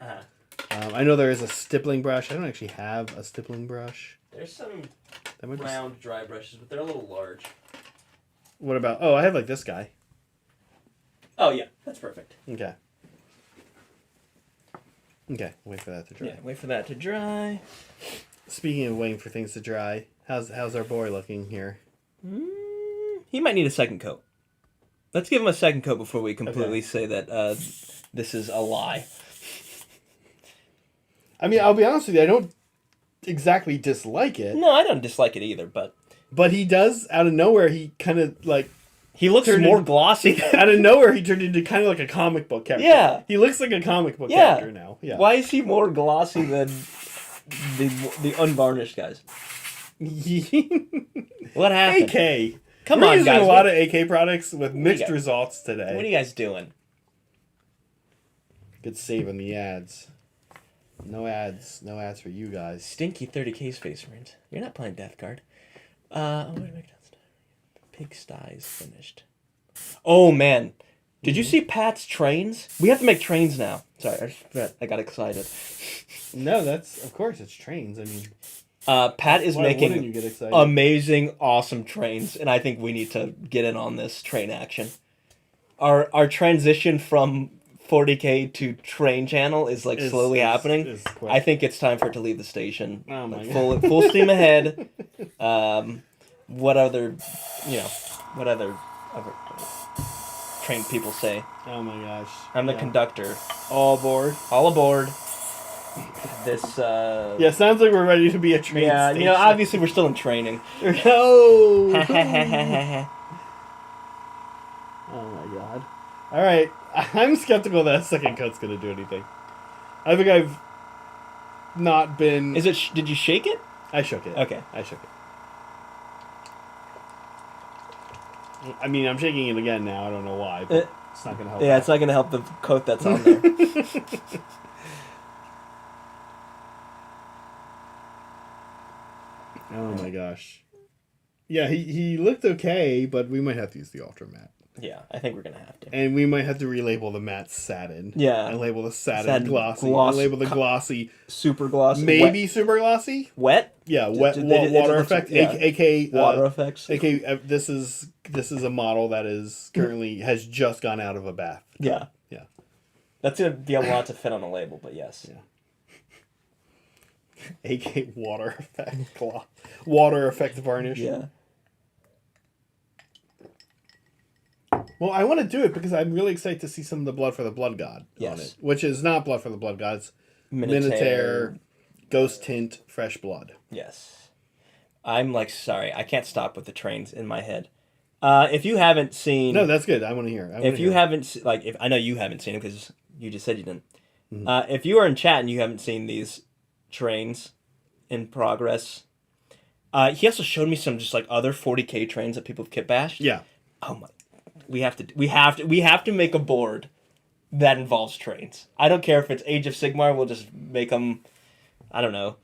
I know there is a stippling brush. I don't actually have a stippling brush. There's some round dry brushes, but they're a little large. What about... Oh, I have like this guy. Oh, yeah. That's perfect. Okay. Okay, wait for that to dry. Yeah, wait for that to dry. Speaking of waiting for things to dry, how's our boy looking here? He might need a second coat. Let's give him a second coat before we completely say that this is a lie. I mean, I'll be honest with you, I don't exactly dislike it. No, I don't dislike it either, but he does, out of nowhere, he kind of like... He looks more glossy. Out of nowhere, he turned into kind of like a comic book character. Yeah. He looks like a comic book character now. Yeah. Why is he more glossy than the unvarnished guys? What happened? AK. Come We're on, using guys. a lot of AK products with mixed results today. What are you guys doing? Good save on the ads. No ads. No ads for you guys. Stinky 30k Space Marines. You're not playing Death Guard. Pigsty is finished. Oh, man. Did you see Pat's trains? We have to make trains now. Sorry, I got excited. No, that's of course it's trains. I mean, Pat is why wouldn't you making get excited? amazing, awesome trains, and I think we need to get in on this train action. Our transition from 40K to train channel is like slowly happening. Is quick. I think it's time for it to leave the station. Oh my Like, God. full steam ahead. What other trained people say? Oh my gosh. I'm the conductor. All aboard. All aboard. This. Yeah, sounds like we're ready to be a train Yeah, station. you know, obviously we're still in training. No. Oh Oh my god. Alright, I'm skeptical that second coat's gonna do anything. I think I've not been... Is it? Did you shake it? I shook it. Okay. I shook it. I mean, I'm shaking it again now. I don't know why, but it's not gonna help. Yeah, it's not gonna help the coat that's on there. Oh my gosh. Yeah, he looked okay, but we might have to use the Ultra Matte. Yeah, I think we're gonna have to. And we might have to relabel the matte satin. Yeah. And label the satin Satin glossy. gloss- And label the glossy. Super gloss. Maybe super glossy? Wet. Yeah, Did wet they- water it's- effect. yeah. AK Water effects. AK this is a model that is currently has just gone out of a bath. Yeah. Yeah. That's gonna be a lot to fit on a label, but yes. Yeah. AK water effect water effect varnish. Yeah. Well, I want to do it because I'm really excited to see some of the Blood for the Blood God on Yes. it, which is not Blood for the Blood God. It's Minotaur. Ghost Tint, Fresh Blood. Yes. I'm like, sorry, I can't stop with the trains in my head. If you haven't seen, No, that's good. I want to hear. if you haven't if I know you haven't seen it because you just said you didn't. If you are in chat and you haven't seen these trains in progress, he also showed me some just like other 40K trains that people have kit bashed. Yeah. Oh my, we have to make a board that involves trains. I don't care if it's Age of Sigmar. We'll just make them. I don't know,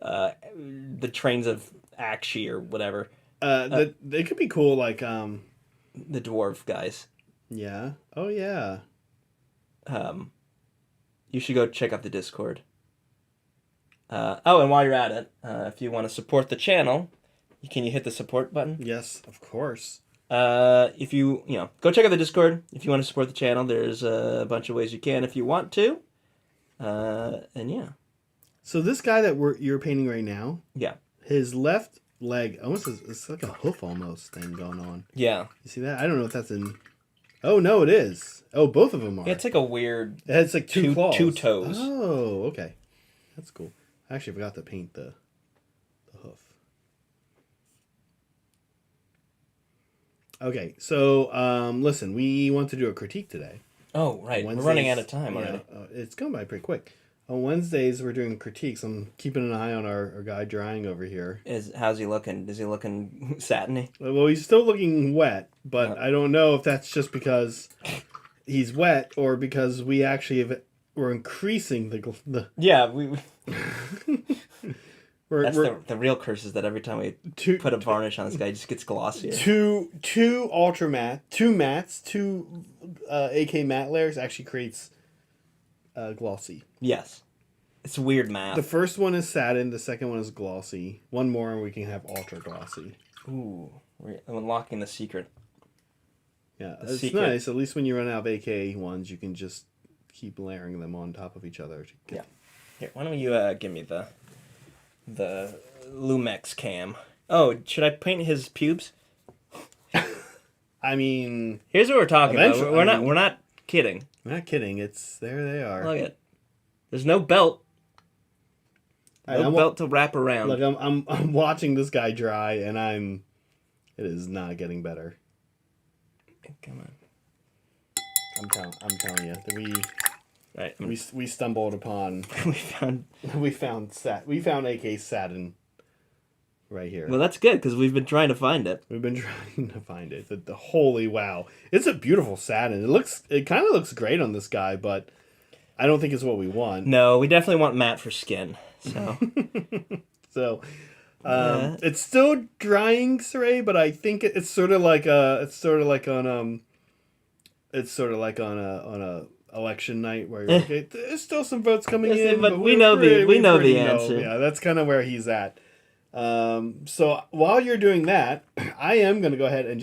the trains of Akshi or whatever. They could be cool, like The dwarf guys. yeah. Oh yeah. You should go check out the Discord. And while you're at it, if you want to support the channel, can you hit the support button? Yes, of course. If you go check out the Discord. If you want to support the channel, there's a bunch of ways you can if you want to. And yeah. So this guy that you're painting right now, Yeah. his left leg almost it's like a hoof almost thing going on. Yeah. You see that? I don't know if that's in. Oh no, it is. Oh, both of them are. Yeah, it's like a weird. It has like two claws. two toes. Oh, okay. That's cool. I actually forgot to paint the hoof. Okay, so listen, we want to do a critique today. Oh, right. We're Wednesdays- running out of time already. It's gone by pretty quick. On Wednesdays, we're doing critiques. I'm keeping an eye on our guy drying over here. How's he looking? Is he looking satiny? Well, he's still looking wet, but I don't know if that's just because he's wet or because we're increasing the Yeah, we're, that's we're the real curse is that every time we put a varnish on this guy, he just gets glossier. two ultra matte, two mattes, two AK matte layers actually creates glossy. Yes. It's weird math. The first one is satin, the second one is glossy. One more and we can have ultra glossy. Ooh, we're unlocking the secret. Yeah, The it's secret. nice. At least when you run out of AK ones, you can just keep layering them on top of each other. Yeah. Here, why don't you give me the Lumex cam? Oh, should I paint his pubes? I mean, Here's what we're talking about. Eventually, We're not kidding. I'm not kidding. There they are. Look at. There's no belt. No belt to wrap around. Look, I'm watching this guy dry, and it is not getting better. Come on. I'm telling you, Right. we stumbled upon we found. we found AK satin right here. Well, that's good because we've been trying to find it. We've been trying to find it. The holy wow, it's a beautiful satin. It kind of looks great on this guy, but I don't think it's what we want. No, we definitely want matte for skin. So So, It's still drying, Saray, but I think it's sort of like on a election night where you're like, "Hey, there's still some votes coming in, but we we're know pretty- we know the pretty answer. Yeah, that's kind of where he's at. So while you're doing that, I am gonna go ahead and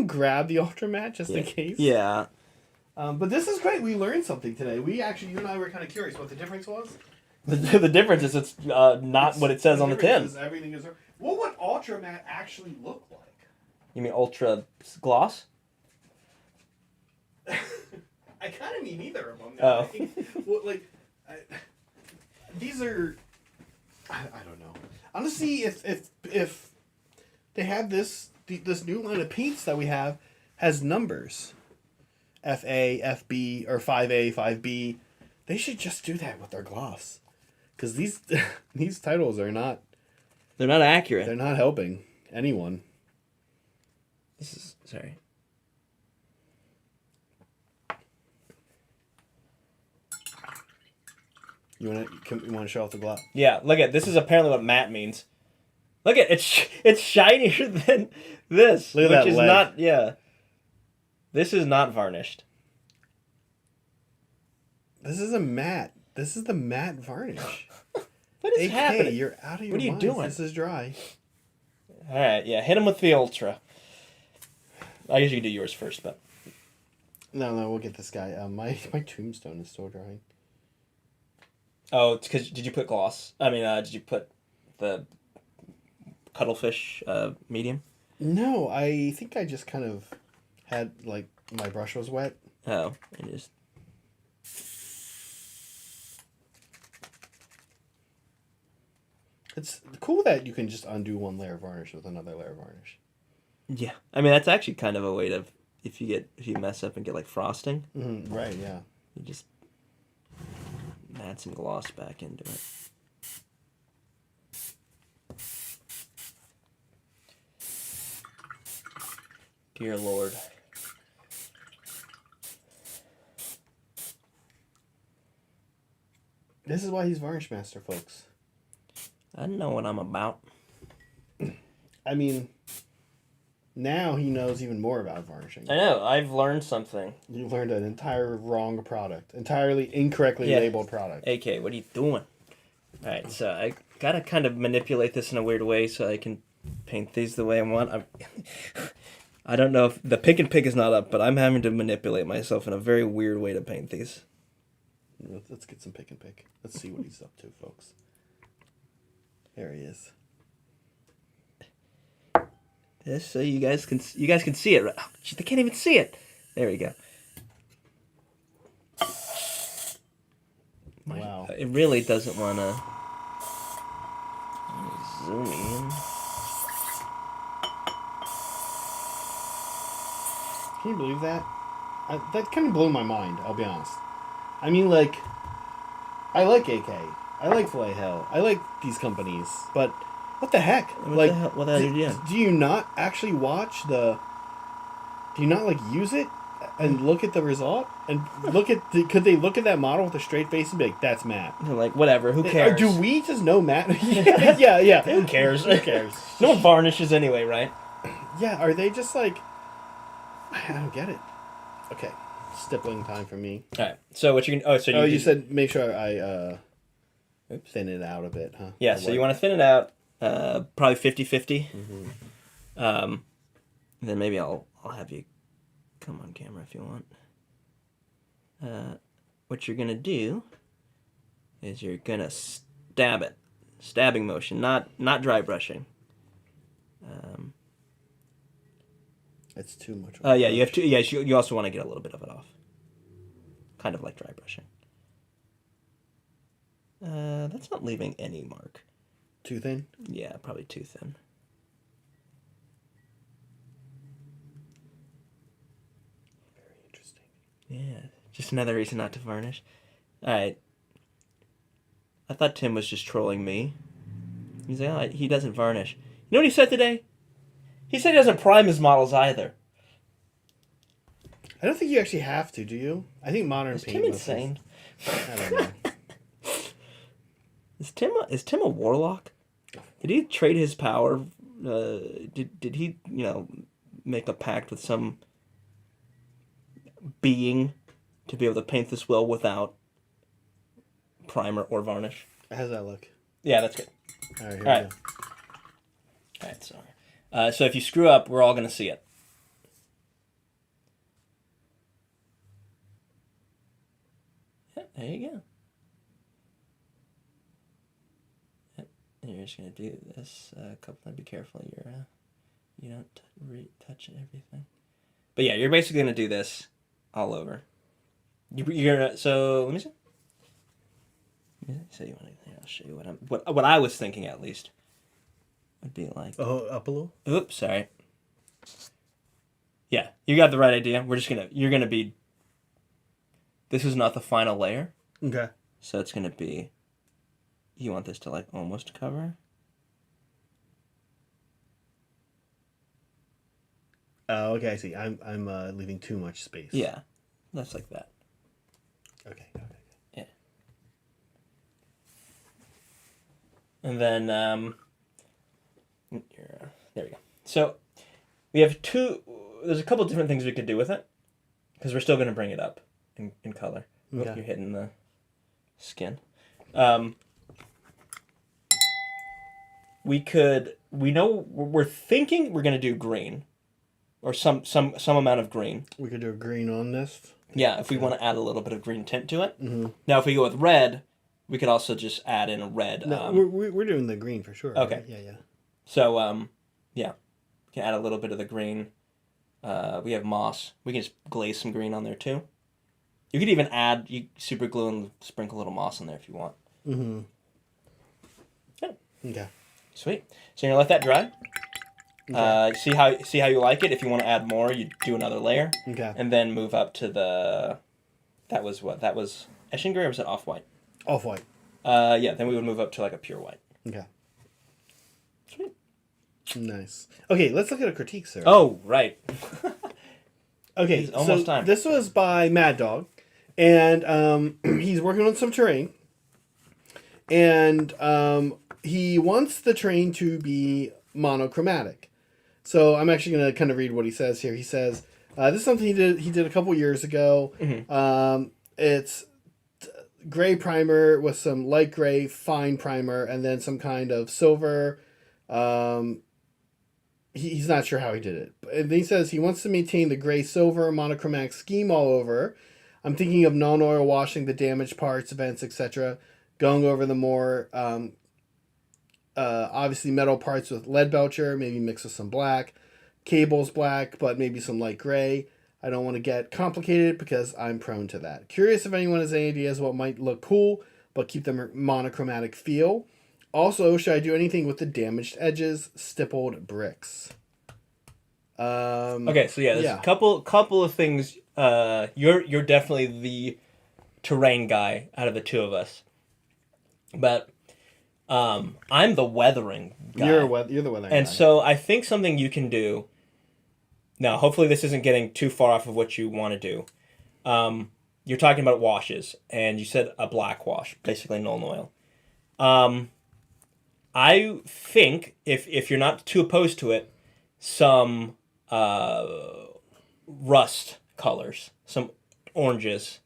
grab the Ultramat just in case. Yeah. But this is great. We learned something today. You and I were kind of curious what the difference was. The difference is it's not what it says on the tin. Everything is. What would Ultramat actually look like? You mean ultra gloss? I kind of mean neither of them. Oh. These are. I don't know. Honestly, if they have this new line of paints that we have has numbers, FA, FB, or 5A, 5B, they should just do that with their gloss, because these titles are not. They're not accurate. They're not helping anyone. This is sorry. You want to show off the gloss? Yeah, look at this is apparently what matte means. Look at it's shinier than this, Look at which that is leg. not This is not varnished. This is a matte. This is the matte varnish. What is happening? You're out of your What are you mind. doing? This is dry. All right, yeah, hit him with the ultra. I guess you can do yours first, but No, we'll get this guy. My tombstone is still drying. oh, it's because did you put gloss? I mean, did you put the cuttlefish medium? No, I think I just kind of had my brush was wet. Oh, it is. It's cool that you can just undo one layer of varnish with another layer of varnish. Yeah, I mean that's actually kind of a way to if you mess up and get like frosting, Right, yeah. you just add some gloss back into it. Dear Lord. This is why he's Varnish Master, folks. I know what I'm about. I mean, now he knows even more about varnishing. I know, I've learned something. You learned an entire wrong product. Entirely incorrectly Yeah. labeled product. AK, what are you doing? Alright, so I gotta kind of manipulate this in a weird way so I can paint these the way I want. I don't know if the pick and pick is not up, but I'm having to manipulate myself in a very weird way to paint these. Let's get some pick and pick. Let's see what he's up to, folks. There he is. Just so you guys can see it. Right? Oh, they can't even see it. There we go. Wow. It really doesn't want to zoom in. Can you believe that? That kind of blew my mind, I'll be honest. I mean, I like AK. I like Filet Hell. I like these companies. But what the heck? What the hell? What the hell are you doing? Do you not actually watch the... Do you not, use it and look at the result? And look at... Could they look at that model with a straight face and be like, that's Matt? They're like, whatever, who cares? Or do we just know Matt? yeah. Who cares? Who cares? No one varnishes anyway, right? Yeah, are they just I don't get it. Okay, stippling time for me. Alright, so what you can... Oh, so You said make sure I thin it out a bit, huh? Yeah, so you want to thin it out, probably 50-50. Mm-hmm. And then maybe I'll have you come on camera if you want. What you're going to do is you're going to stab it. Stabbing motion, not dry brushing. It's too much. Yeah, you have to. Yeah, you also want to get a little bit of it off. Kind of like dry brushing. That's not leaving any mark. Too thin? Yeah, probably too thin. Very interesting. Yeah, just another reason not to varnish. Alright. I thought Tim was just trolling me. He's like, oh, he doesn't varnish. You know what he said today? He said he doesn't prime his models either. I don't think you actually have to, do you? I think modern Is paint... Tim insane? I don't know. Is Tim a warlock? Did he trade his power? Did he, make a pact with some being to be able to paint this well without primer or varnish? How's that look? Yeah, that's good. All right, here All right. we go. All right, so if you screw up, we're all going to see it. Yeah, there you go. Yep, and you're just going to do this. Be careful. You don't touch everything. But yeah, you're basically going to do this all over. You're gonna, so let me see. So you want to? I'll show you what I was thinking at least. Would be like. Oh, up a little. Oops, sorry. Yeah, you got the right idea. You're gonna be. This is not the final layer. Okay. So it's gonna be. You want this to like almost cover. Oh, okay. I see. I'm leaving too much space. Yeah, that's like that. Okay. Yeah. And then there we go. So we have there's a couple different things we could do with it because we're still going to bring it up in color. Okay. Oh, you're hitting the skin. We're thinking we're going to do green or some amount of green. We could do a green on this. Yeah, if we want to add a little bit of green tint to it. Mm-hmm. Now, if we go with red, we could also just add in a red. No, we're doing the green for sure. Okay. Right? Yeah. So, yeah, we can add a little bit of the green. We have moss. We can just glaze some green on there too. You could even super glue and sprinkle a little moss on there if you want. Mm-hmm. Yeah. Okay. Sweet. So you're gonna let that dry. Okay. See how you like it. If you want to add more, you do another layer. Okay. And then move up to the. That was Eshin gray or was it off white? Off white. Yeah. Then we would move up to like a pure white. Okay. Sweet. Nice. Okay, let's look at a critique, sir. Oh right. Okay, It's almost time. This was by Mad Dog, and he's working on some terrain, and he wants the terrain to be monochromatic. So I'm actually going to kind of read what he says here. He says, this is something he did a couple years ago. Mm-hmm. It's gray primer with some light gray fine primer, and then some kind of silver. He's not sure how he did it. And he says he wants to maintain the gray silver monochromatic scheme all over. I'm thinking of non-oil washing the damaged parts, vents, etc. Going over the more obviously metal parts with lead belcher, maybe mix with some black. Cables black, but maybe some light gray. I don't want to get complicated because I'm prone to that. Curious if anyone has any ideas what might look cool, but keep the monochromatic feel. Also, should I do anything with the damaged edges, stippled bricks? Okay, so there's a couple of things. You're definitely the terrain guy out of the two of us, but I'm the weathering guy. You're the weathering guy. And so I think something you can do. Now, hopefully, this isn't getting too far off of what you want to do. You're talking about washes, and you said a black wash, basically null oil. I think if you're not too opposed to it, some rust colors, some oranges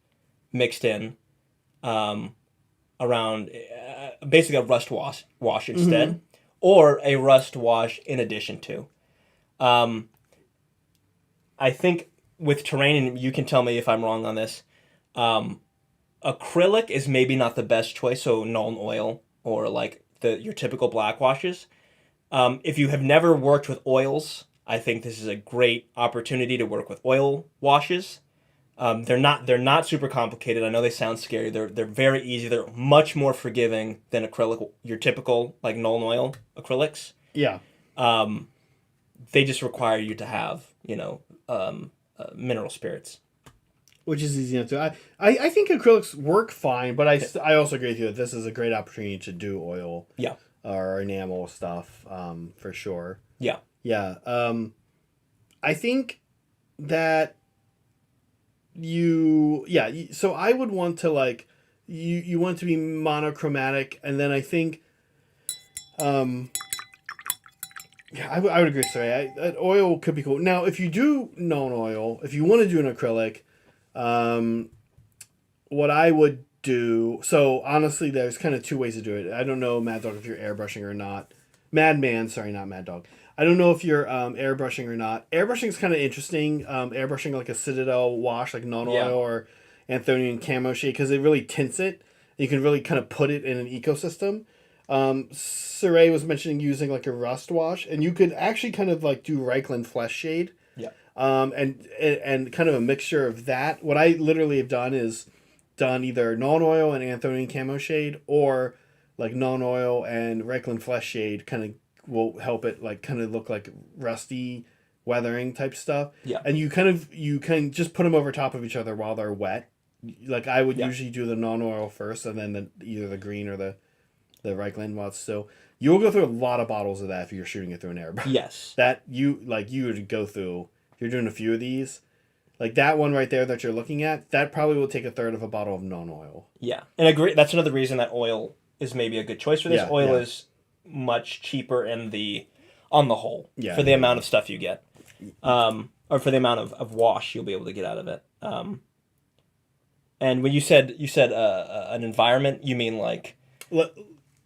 mixed in around basically a rust wash instead, or a rust wash in addition to. I think with terrain, and you can tell me if I'm wrong on this, acrylic is maybe not the best choice, so null oil or like your typical black washes. If you have never worked with oils, I think this is a great opportunity to work with oil washes. They're not super complicated. I know they sound scary. They're very easy. They're much more forgiving than acrylic. Your typical like null oil acrylics. Yeah. They just require you to have mineral spirits. Which is easy enough to. I think acrylics work fine, but I also agree with you that this is a great opportunity to do oil. Yeah. Or enamel stuff, for sure. Yeah. Yeah. I think that so I would want to like, you want to be monochromatic, and then I think Yeah, I would agree, sorry. Oil could be cool. Now, if you do non-oil, if you want to do an acrylic, what I would do... So, honestly, there's kind of two ways to do it. I don't know, Mad Dog, if you're airbrushing or not. Madman, sorry, not Mad Dog. I don't know if you're airbrushing or not. Airbrushing is kind of interesting. Airbrushing like a Citadel wash, like non-oil Yeah. or Anthonian camo shade, because it really tints it. You can really kind of put it in an ecosystem. Cire was mentioning using like a rust wash, and you could actually kind of like do Reichland flesh shade. Yeah. And kind of a mixture of that. What I literally have done is done either non-oil and Anthonian camo shade, or like non-oil and Reichland flesh shade kind of will help it like kind of look like rusty weathering type stuff. Yeah. And you can just put them over top of each other while they're wet. Like I would usually do the non-oil first, and then either the green or the Reichland while it's still. You'll go through a lot of bottles of that if you're shooting it through an airbrush. Yes. That you would go through if you're doing a few of these. Like that one right there that you're looking at, that probably will take a third of a bottle of non-oil. Yeah, and agree. That's another reason that oil is maybe a good choice for this. Yeah, Oil yeah. is much cheaper on the whole, Yeah, for the yeah, amount of stuff you get, or for the amount of wash you'll be able to get out of it. And when you said an environment, you mean like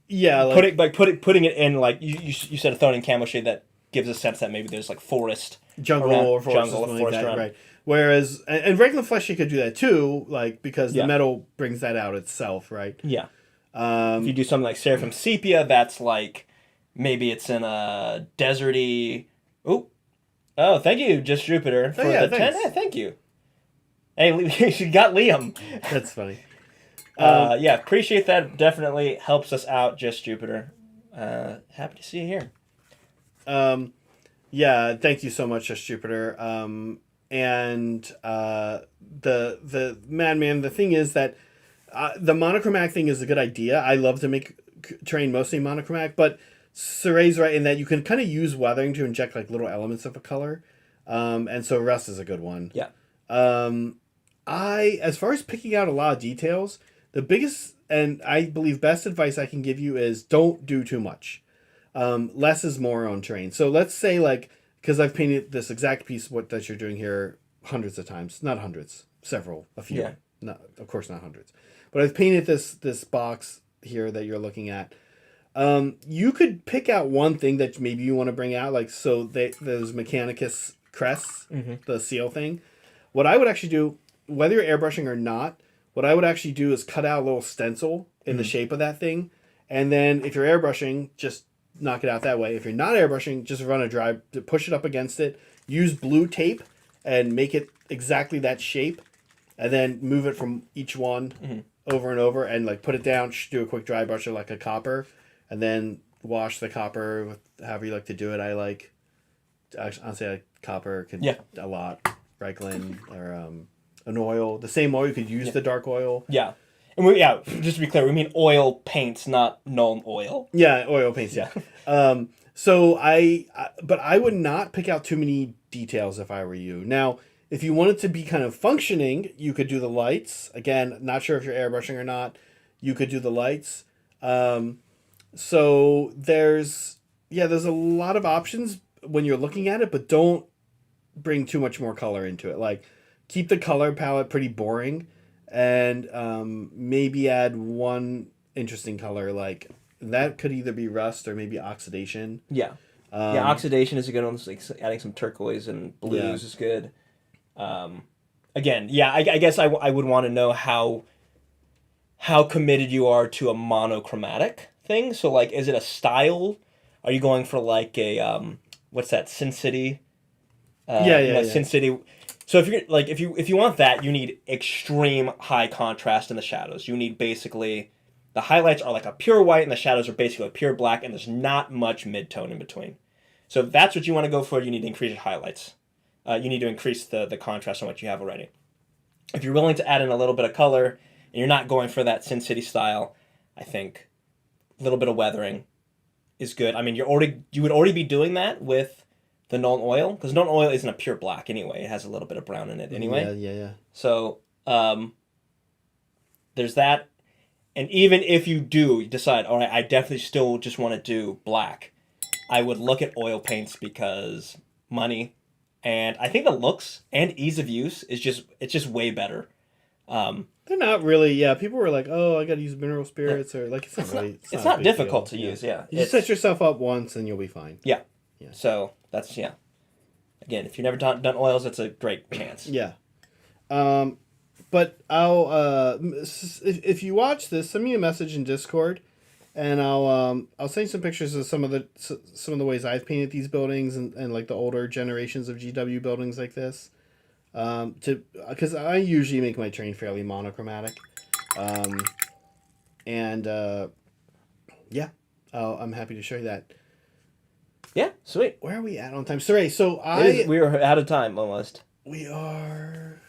Yeah, like putting it in like you said a Thorn and camo shade that gives a sense that maybe there's like forest jungle around- or forest, jungle or something forest like that, around. right? Whereas and regular flesh you could do that too, like because Yeah. the metal brings that out itself, right? Yeah. If you do something like Seraphim Sepia, that's like maybe it's in a deserty. Oh, thank you, Just Jupiter, for yeah, the thanks. 10. Yeah, thank you. Hey, you got Liam. That's funny. Yeah, appreciate that. Definitely helps us out, Just Jupiter. Happy to see you here. Yeah, thank you so much, Just Jupiter. And the Madman. The thing is that the monochromatic thing is a good idea. I love to make terrain mostly monochromatic, but Cire's right in that you can kind of use weathering to inject like little elements of a color. And so rust is a good one. Yeah. As far as picking out a lot of details, the biggest and I believe best advice I can give you is don't do too much. Less is more on terrain. So let's say like, because I've painted this exact piece that you're doing here hundreds of times, not hundreds, several, a few, Yeah. not of course not hundreds, but I've painted this box here that you're looking at. You could pick out one thing that maybe you want to bring out, like so those Mechanicus crests, the seal thing. What I would actually do, whether you're airbrushing or not, what I would actually do is cut out a little stencil in the shape of that thing, and then if you're airbrushing, just knock it out that way. If you're not airbrushing, just run a dry, push it up against it, use blue tape, and make it exactly that shape, and then move it from each one over and over, and like put it down, do a quick dry brush of like a copper, and then wash the copper with however you like to do it. I like, honestly, I like copper a lot. Reichland or an oil, the same oil you could use the dark oil. Yeah. And just to be clear, we mean oil paints, not non-oil. Yeah, oil paints. Yeah. So but I would not pick out too many details if I were you. Now, if you want it to be kind of functioning, you could do the lights. Again, not sure if you're airbrushing or not. You could do the lights. So there's a lot of options when you're looking at it, but don't bring too much more color into it. Like, keep the color palette pretty boring, and maybe add one interesting color. Like that could either be rust or maybe oxidation. Yeah. Oxidation is a good one. Like adding some turquoise and blues is good. Again, I guess I would want to know how committed you are to a monochromatic thing. So like, is it a style? Are you going for like a what's that, Sin City? Sin City. So if you want that, you need extreme high contrast in the shadows. You need basically the highlights are like a pure white and the shadows are basically a pure black, and there's not much mid-tone in between. So if that's what you want to go for, you need to increase your highlights. You need to increase the contrast on what you have already. If you're willing to add in a little bit of color and you're not going for that Sin City style, I think a little bit of weathering is good. I mean, you would already be doing that with the non-oil, because non-oil isn't a pure black anyway. It has a little bit of brown in it anyway. Yeah. So there's that. And even if you do decide, all right, I definitely still just want to do black, I would look at oil paints because money, and I think the looks and ease of use is just way better. They're not really. Yeah, people were like, "Oh, I got to use mineral spirits," or like it's not It's a not big difficult deal. to use. Yeah, You just set yourself up once and you'll be fine. Yeah. Yeah. So that's Again, if you've never done oils, it's a great chance. Yeah. But I'll if you watch this, send me a message in Discord, and I'll send you some pictures of some of the ways I've painted these buildings and like the older generations of GW buildings like this. Because I usually make my terrain fairly monochromatic, and yeah, I'm happy to show you that. Yeah, sweet. Where are we at on time? Sorry, so We were out of time almost. we are.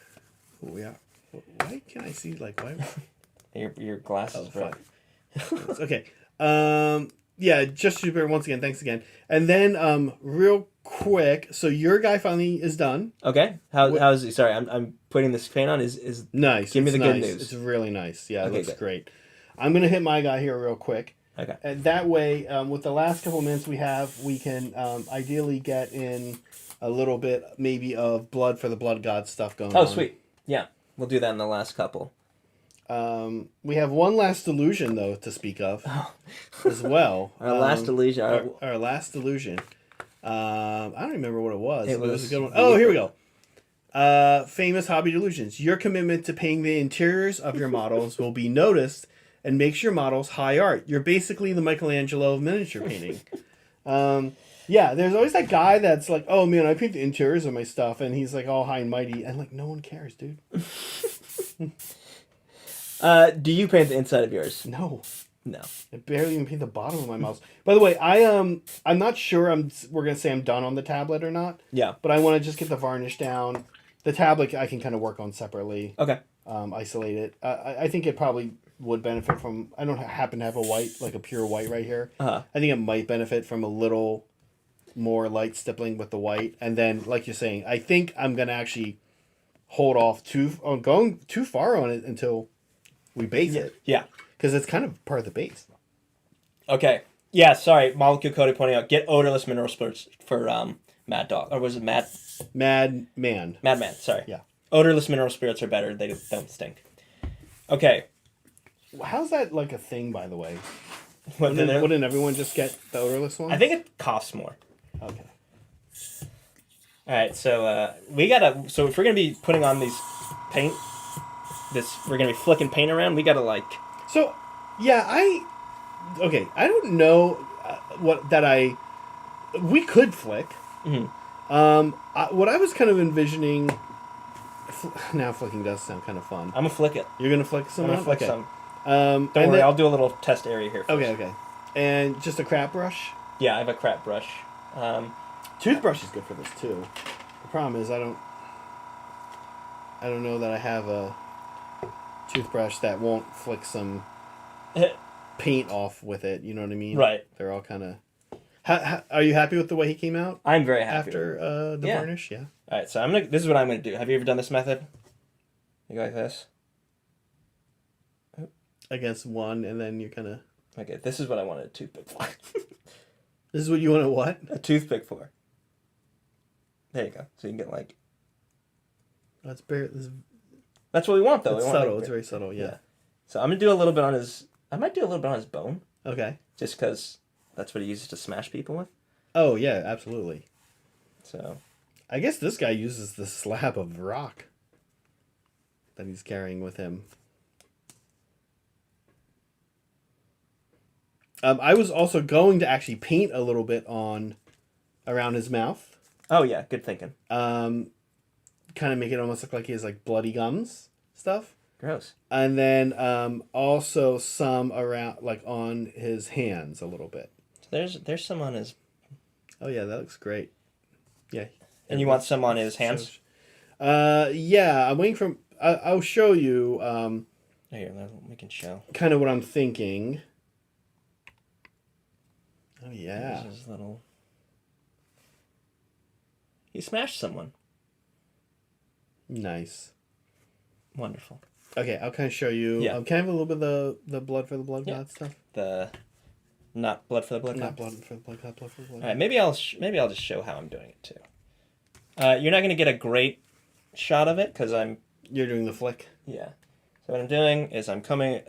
Why can't I see like why? Your glasses, bro. Okay. Yeah, just super. Once again, thanks again. And then, real quick. So your guy finally is done. Okay. How's he? Sorry, I'm putting this paint on. Is Nice. Give me It's the good nice. news. It's really nice. Yeah, it Okay, looks good. great. I'm gonna hit my guy here real quick. Okay. And that way, with the last couple minutes we have, we can ideally get in a little bit maybe of blood for the blood god stuff going on. Oh, sweet. Yeah, we'll do that in the last couple. We have one last delusion though to speak of as well. Our last delusion. Our last delusion. I don't remember what it was. It But it was was a good one. the- Oh, here we go. Famous hobby delusions. Your commitment to painting the interiors of your models will be noticed and makes your models high art. You're basically the Michelangelo of miniature painting. Yeah, there's always that guy that's like, oh man, I paint the interiors of my stuff, and he's like all high and mighty, and like no one cares, dude. Do you paint the inside of yours? No. No. I barely even paint the bottom of my mouse. By the way, I'm not sure we're gonna say I'm done on the tablet or not. Yeah. But I want to just get the varnish down. The tablet I can kind of work on separately. Okay. Isolate it. I think it probably would benefit from. I don't happen to have a white, like a pure white right here. Uh-huh. I think it might benefit from a little more light stippling with the white, and then like you're saying, I think I'm gonna actually hold off on going too far on it until we base it. Yeah. Because it's kind of part of the base. Okay. Yeah. Sorry, Molecule Cody pointing out. Get odorless mineral spirits for Mad Dog, or was it Mad Mad Man? Man? Sorry. Yeah. Odorless mineral spirits are better. They don't stink. Okay. How's that like a thing, by the way? What's in there? Wouldn't everyone just get the odorless one? I think it costs more. Okay. All right, so So if we're gonna be putting on these paint, we're gonna be flicking paint around. We gotta like. So, yeah, I don't know we could flick. Mhm. What I was kind of envisioning. Now flicking does sound kind of fun. I'm gonna flick it. You're gonna flick I'm some. gonna flick Okay. some. Don't Don't worry, I'll do a little test area here. First. Okay. And just a crap brush. Yeah, I have a crap brush. Toothbrush is good for this too. The problem is I don't know that I have a toothbrush that won't flick some paint off with it. You know what I mean? Right. They're all kind of. Are you happy with the way he came out I'm very happy. after the Yeah. varnish? Yeah. All right, so This is what I'm gonna do. Have you ever done this method? You go like this. Against one, and then you kind of. Okay, this is what I wanted a toothpick for. This is what you want to what? A toothpick for. There you go. So you can get like. That's bare. That's what we want, though. It's We want, subtle. like, It's very subtle. Yeah. So I'm gonna do a little bit on his. I might do a little bit on his bone, Okay. just because that's what he uses to smash people with. Oh yeah, absolutely. So. I guess this guy uses the slab of rock that he's carrying with him. I was also going to actually paint a little bit around his mouth. Oh yeah, good thinking. Kind of make it almost look like he has like bloody gums stuff. Gross. And then also some around like on his hands a little bit. There's some on his. Oh yeah, that looks great. Yeah. And you want some on his hands? Yeah, I'm waiting for. I'll show you. Here, we can show. Kind of what I'm thinking. Oh yeah. There's his little. He smashed someone. Nice. Wonderful. Okay, I'll kind of show you. Yeah. Can I have a little bit of the blood for the blood Yeah. god stuff? The not blood for the blood. Not God. blood for the blood god, blood for the blood All god. right, maybe I'll just show how I'm doing it too. You're not gonna get a great shot of it because I'm You're doing the flick. yeah. So what I'm doing is I'm coming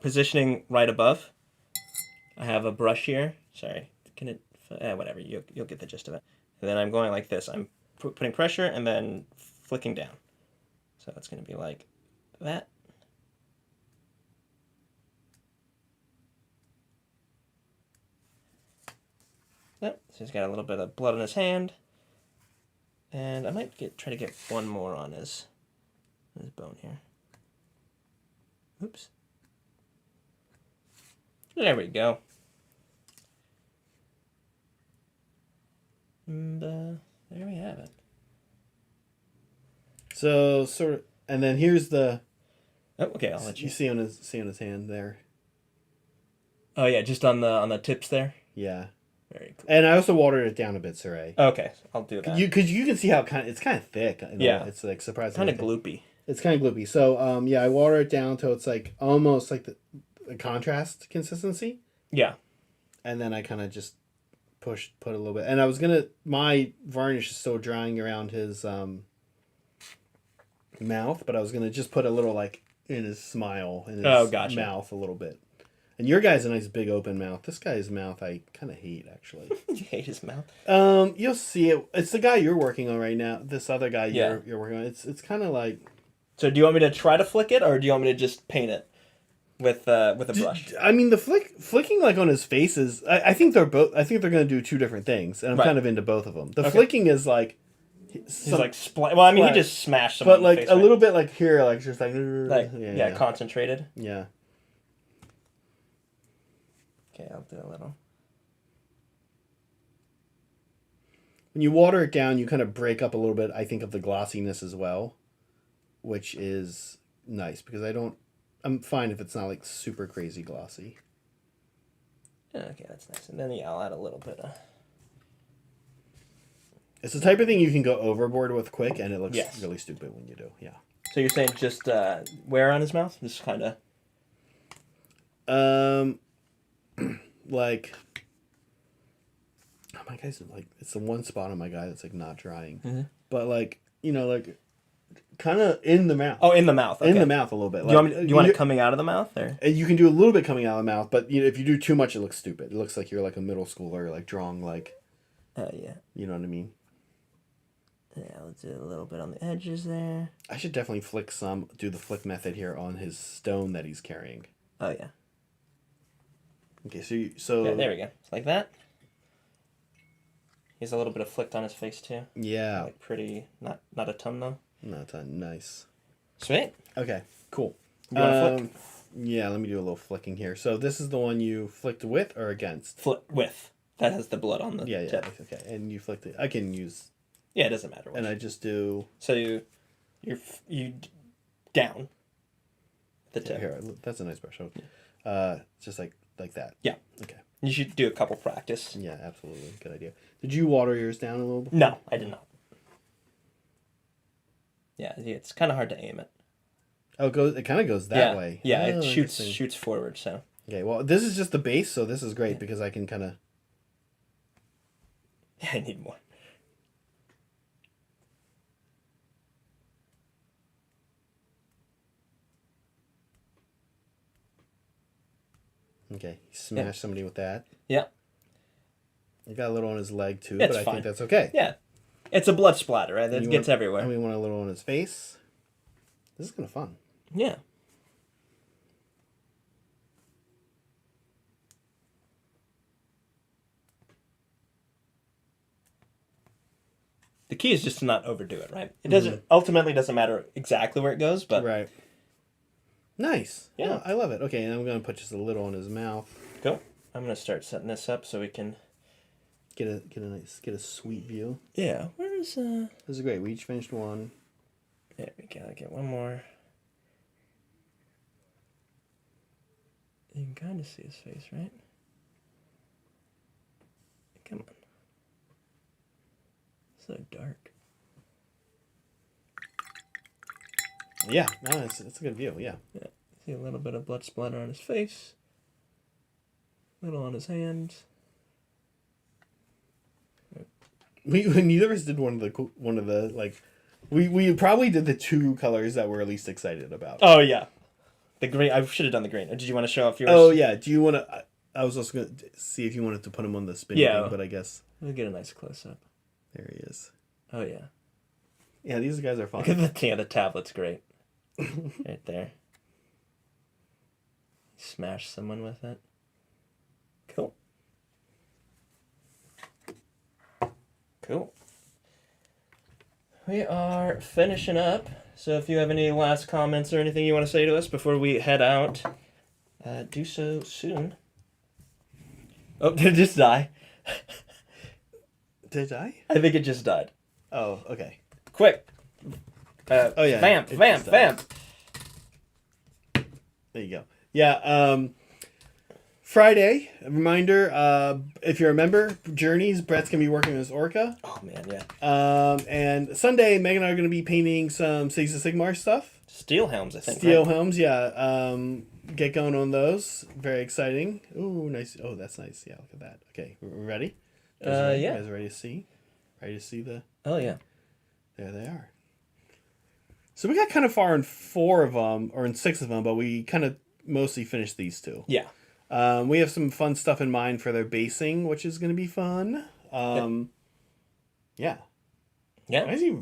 positioning right above. I have a brush here. Sorry, can it? Whatever. You'll get the gist of it. And then I'm going like this. I'm putting pressure and then flicking down. So it's gonna be like that. Yep. So he's got a little bit of blood on his hand. And I might try to get one more on his bone here. Oops. There we go. And there we have it. So sort of, and then here's the. Oh, okay, I'll let You you. see on his hand there. Oh yeah, just on the tips there. Yeah, Very cool. and I also watered it down a bit, Cire. Okay, I'll do that. Because you can see how it's kind of thick. Yeah. It's like surprisingly Kind of gloopy. It's kind of gloopy. So yeah, I water it down till it's like almost like the contrast consistency, Yeah. and then I kind of just put a little bit. And my varnish is still drying around his mouth, but I was gonna just put a little like in his smile, in his gotcha. mouth a little bit. And your guy's a nice big open mouth. This guy's mouth I kind of hate actually. You hate his mouth. You'll see it. It's the guy you're working on right now. This other guy Yeah. you're working on. It's kind of like. So do you want me to try to flick it, or do you want me to just paint it with a brush? I mean, the flicking like on his face is. I think they're both. I think they're going to do two different things, and I'm Right. kind of into both of them. The Okay. flicking is like. He's like well, I mean, he just smashed but somebody's like face, a right? little bit like here, like just like. yeah, concentrated. Yeah. Okay, I'll do a little. When you water it down, you kind of break up a little bit. I think of the glossiness as well, which is nice because I'm fine if it's not like super crazy glossy. Okay, that's nice. And then I'll add a little bit of. It's the type of thing you can go overboard with quick, and it looks Yes. really stupid when you do. Yeah. So you're saying just wear on his mouth? Just kind of. Like. Oh, my guy's like it's the one spot on my guy that's like not drying, but like like kind of in the mouth. Oh, in the mouth. Okay. In the mouth a little bit. Do you want it coming out of the mouth, or? And you can do a little bit coming out of the mouth, but if you do too much, it looks stupid. It looks like you're like a middle schooler, like drawing like. Yeah. You know what I mean? Yeah, let's do a little bit on the edges there. I should definitely do the flick method here on his stone that he's carrying. Oh yeah. Okay, so Yeah, there we go. It's like that. He has a little bit of flicked on his face too. Yeah, Like pretty, not a ton though. that's nice. Sweet. Okay, cool. You want to flick? Yeah, let me do a little flicking here. So this is the one you flicked with or against? Flick with. That has the blood on the Yeah, tip. okay. And you flicked it. I can use. Yeah, it doesn't matter. And I just do. So you down. The tip. Here, that's a nice brush. Okay. Just like that. Yeah. Okay. You should do a couple practice. Yeah, absolutely. Good idea. Did you water yours down a little bit? No, I did not. Yeah, it's kind of hard to aim it. Oh, it kind of goes that way. Yeah, Oh, it shoots interesting. forward. So Okay, well, this is just the base, so this is great because I can kind of. I need more. Okay, smash somebody with that. Yeah. I got a little on his leg too, It's but I fine. think that's okay. Yeah, it's a blood splatter, right? It gets everywhere. And we want a little on his face. This is kind of fun. Yeah. The key is just to not overdo it, right? It doesn't ultimately doesn't matter exactly where it goes, but Right. Nice. Yeah. Oh, I love it. Okay, and I'm gonna put just a little on his mouth. go. I'm gonna start setting this up so we can. Get a sweet view. Yeah. Where's This is great. We each finished one. There we go. Get one more. You can kind of see his face, right? Come on. So dark. Yeah, no, it's a good view. Yeah. See a little bit of blood splatter on his face. A little on his hands. We neither of us did one of the like. We probably did the two colors that we're least excited about. Oh yeah, the green. I should have done the green. Did you want to show off yours? Oh yeah. Do you want to? I was also gonna see if you wanted to put him on the spin thing, but I guess We'll get a nice close up. there he is. Oh yeah. Yeah, these guys are fun. Look at the tablet's great. Right there. Smash someone with it. Cool. Cool. We are finishing up. So if you have any last comments or anything you want to say to us before we head out, do so soon. Oh, did it just die? Did I? I think it just died. Oh, okay. Quick. Oh yeah. Vamp, it vamp, just died. vamp. There you go. Yeah. Friday, a reminder, if you're a member, Journeys, Brett's going to be working with his Orca. Oh, man, yeah. And Sunday, Meg and I are going to be painting some Cities of Sigmar stuff. Steel helms, I think. Steel right? helms, yeah. Get going on those. Very exciting. Ooh, nice. Oh, that's nice. Yeah, look at that. Okay, we're ready? Yeah. You guys ready to see? Ready to see the... Oh, yeah. There they are. So we got kind of far in 4 of them, or in 6 of them, but we kind of mostly finished these 2. Yeah. We have some fun stuff in mind for their basing, which is going to be fun. Yeah. Yeah. Why is he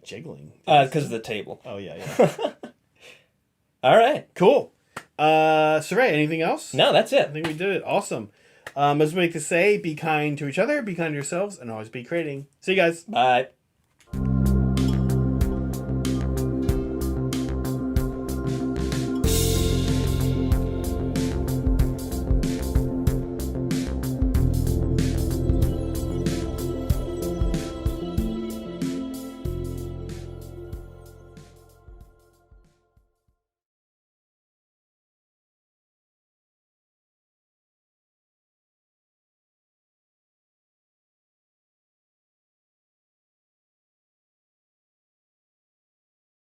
jiggling? Because of the table. Oh, yeah, yeah. All right. Cool. So, Ray, anything else? No, that's I it. think we did it. Awesome. As we like to say, be kind to each other, be kind to yourselves, and always be creating. See you guys. Bye.